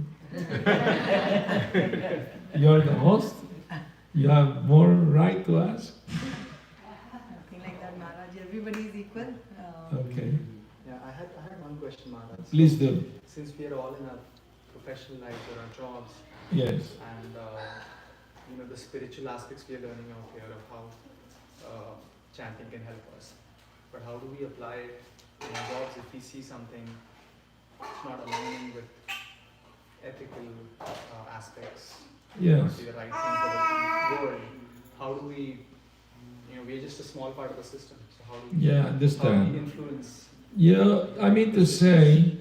You're the host. You have more right to ask. nothing like that, Maharaj. Everybody is equal. Okay. Yeah, Yeah, I had one question, Maharaj. Please do. Since we are all in our professional lives or our jobs, Yes. and the spiritual aspects we are learning out here of how chanting can help us. But how do we apply it in our jobs if we see something it's not aligning with ethical aspects? Yes. Not be the right thing for the world. How do we? We're just a small part of the system. So how do we? Yeah, How do understand. we influence? Yeah, I mean to say,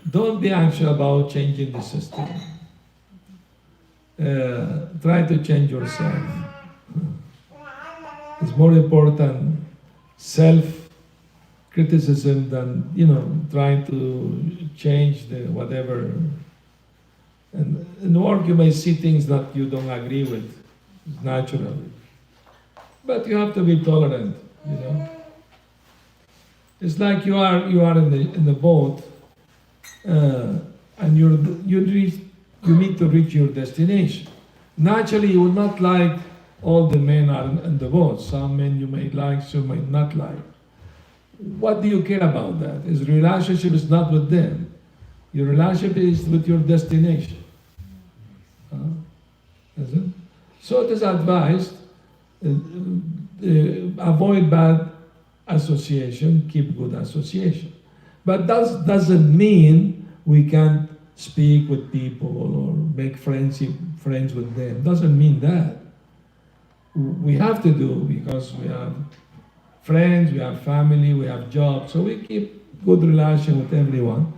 don't be anxious about changing the system. Try to change yourself. It's more important self-criticism than trying to change the whatever. And in work you may see things that you don't agree with. It's natural, but you have to be tolerant. It's like you are in the boat, and you need to reach your destination. Naturally, you will not like all the men are in the boat. Some men you may like, some may not like. What do you care about that? His relationship is not with them. Your relationship is with your destination. Is it? So it is advised, avoid bad association, keep good association. But that doesn't mean we can't speak with people or make friends with them. Doesn't mean that. We have to do because we have friends, we have family, we have jobs, so we keep good relation with everyone.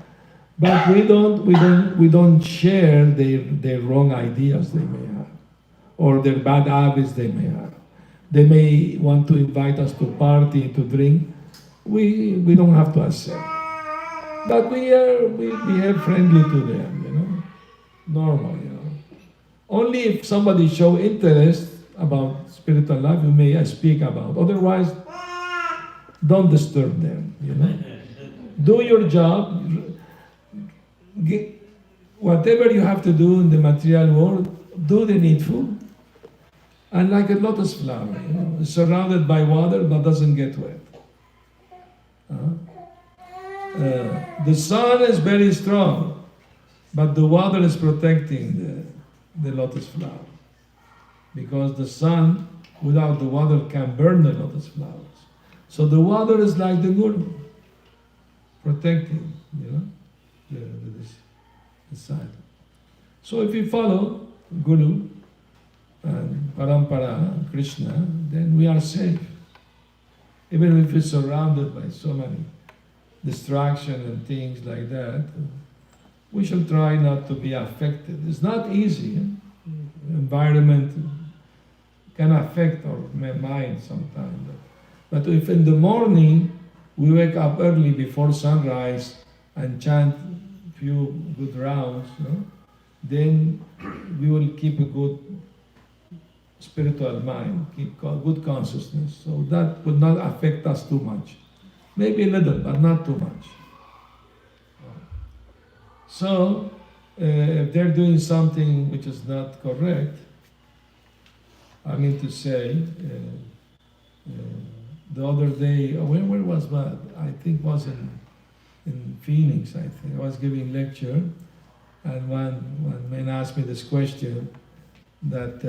But we don't share their wrong ideas they may have, or their bad habits they may have. They may want to invite us to party, to drink. We don't have to accept. But we behave friendly to them, normal, Only if somebody show interest about spiritual life, you may speak about. Otherwise, don't disturb them, Do your job. Whatever you have to do in the material world, do the needful. And like a lotus flower, it's surrounded by water but doesn't get wet. The sun is very strong, but the water is protecting the lotus flower. Because the sun, without the water, can burn the lotus flowers. So the water is like the guru, protecting, the side. So if we follow Guru and Parampara, Krishna, then we are safe. Even if we're surrounded by so many distractions and things like that, we should try not to be affected. It's not easy. Environment can affect our mind sometimes. But if in the morning we wake up early before sunrise and chant few good rounds, then we will keep a good spiritual mind, keep good consciousness. So that would not affect us too much. Maybe a little, but not too much. So, if they're doing something which is not correct, I mean to say, the other day, where was that? I think it was in Phoenix, I think. I was giving lecture, and one man asked me this question, that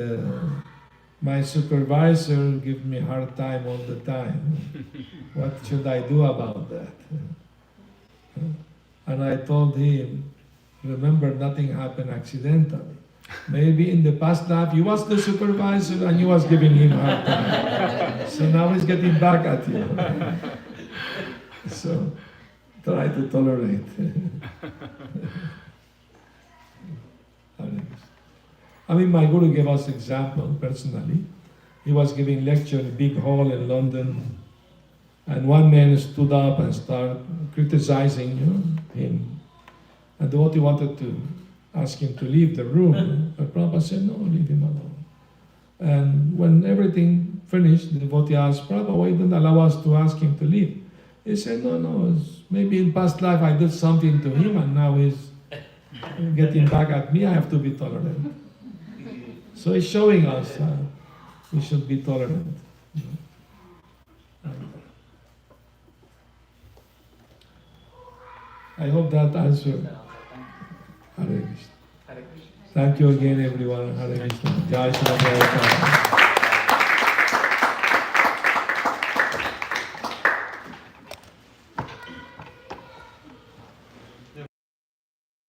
my supervisor gives me a hard time all the time. What should I do about that? And I told him, remember, nothing happened accidentally. Maybe in the past life you was the supervisor and you was giving him a hard time. So now he's getting back at you. So try to tolerate. I mean, my guru gave us example personally. He was giving lecture in a big hall in London, and one man stood up and started criticizing him. And the devotee wanted to ask him to leave the room, but Prabhupada said, no, leave him alone. And when everything finished, the devotee asked, Prabhupada, why didn't allow us to ask him to leave? He said, no, maybe in past life I did something to him and now he's getting back at me, I have to be tolerant. So he's showing us we should be tolerant. I hope that answered. Thank you. Hare Krishna. Hare Krishna. Thank you again, everyone. Hare Krishna. Jai Shri Radha.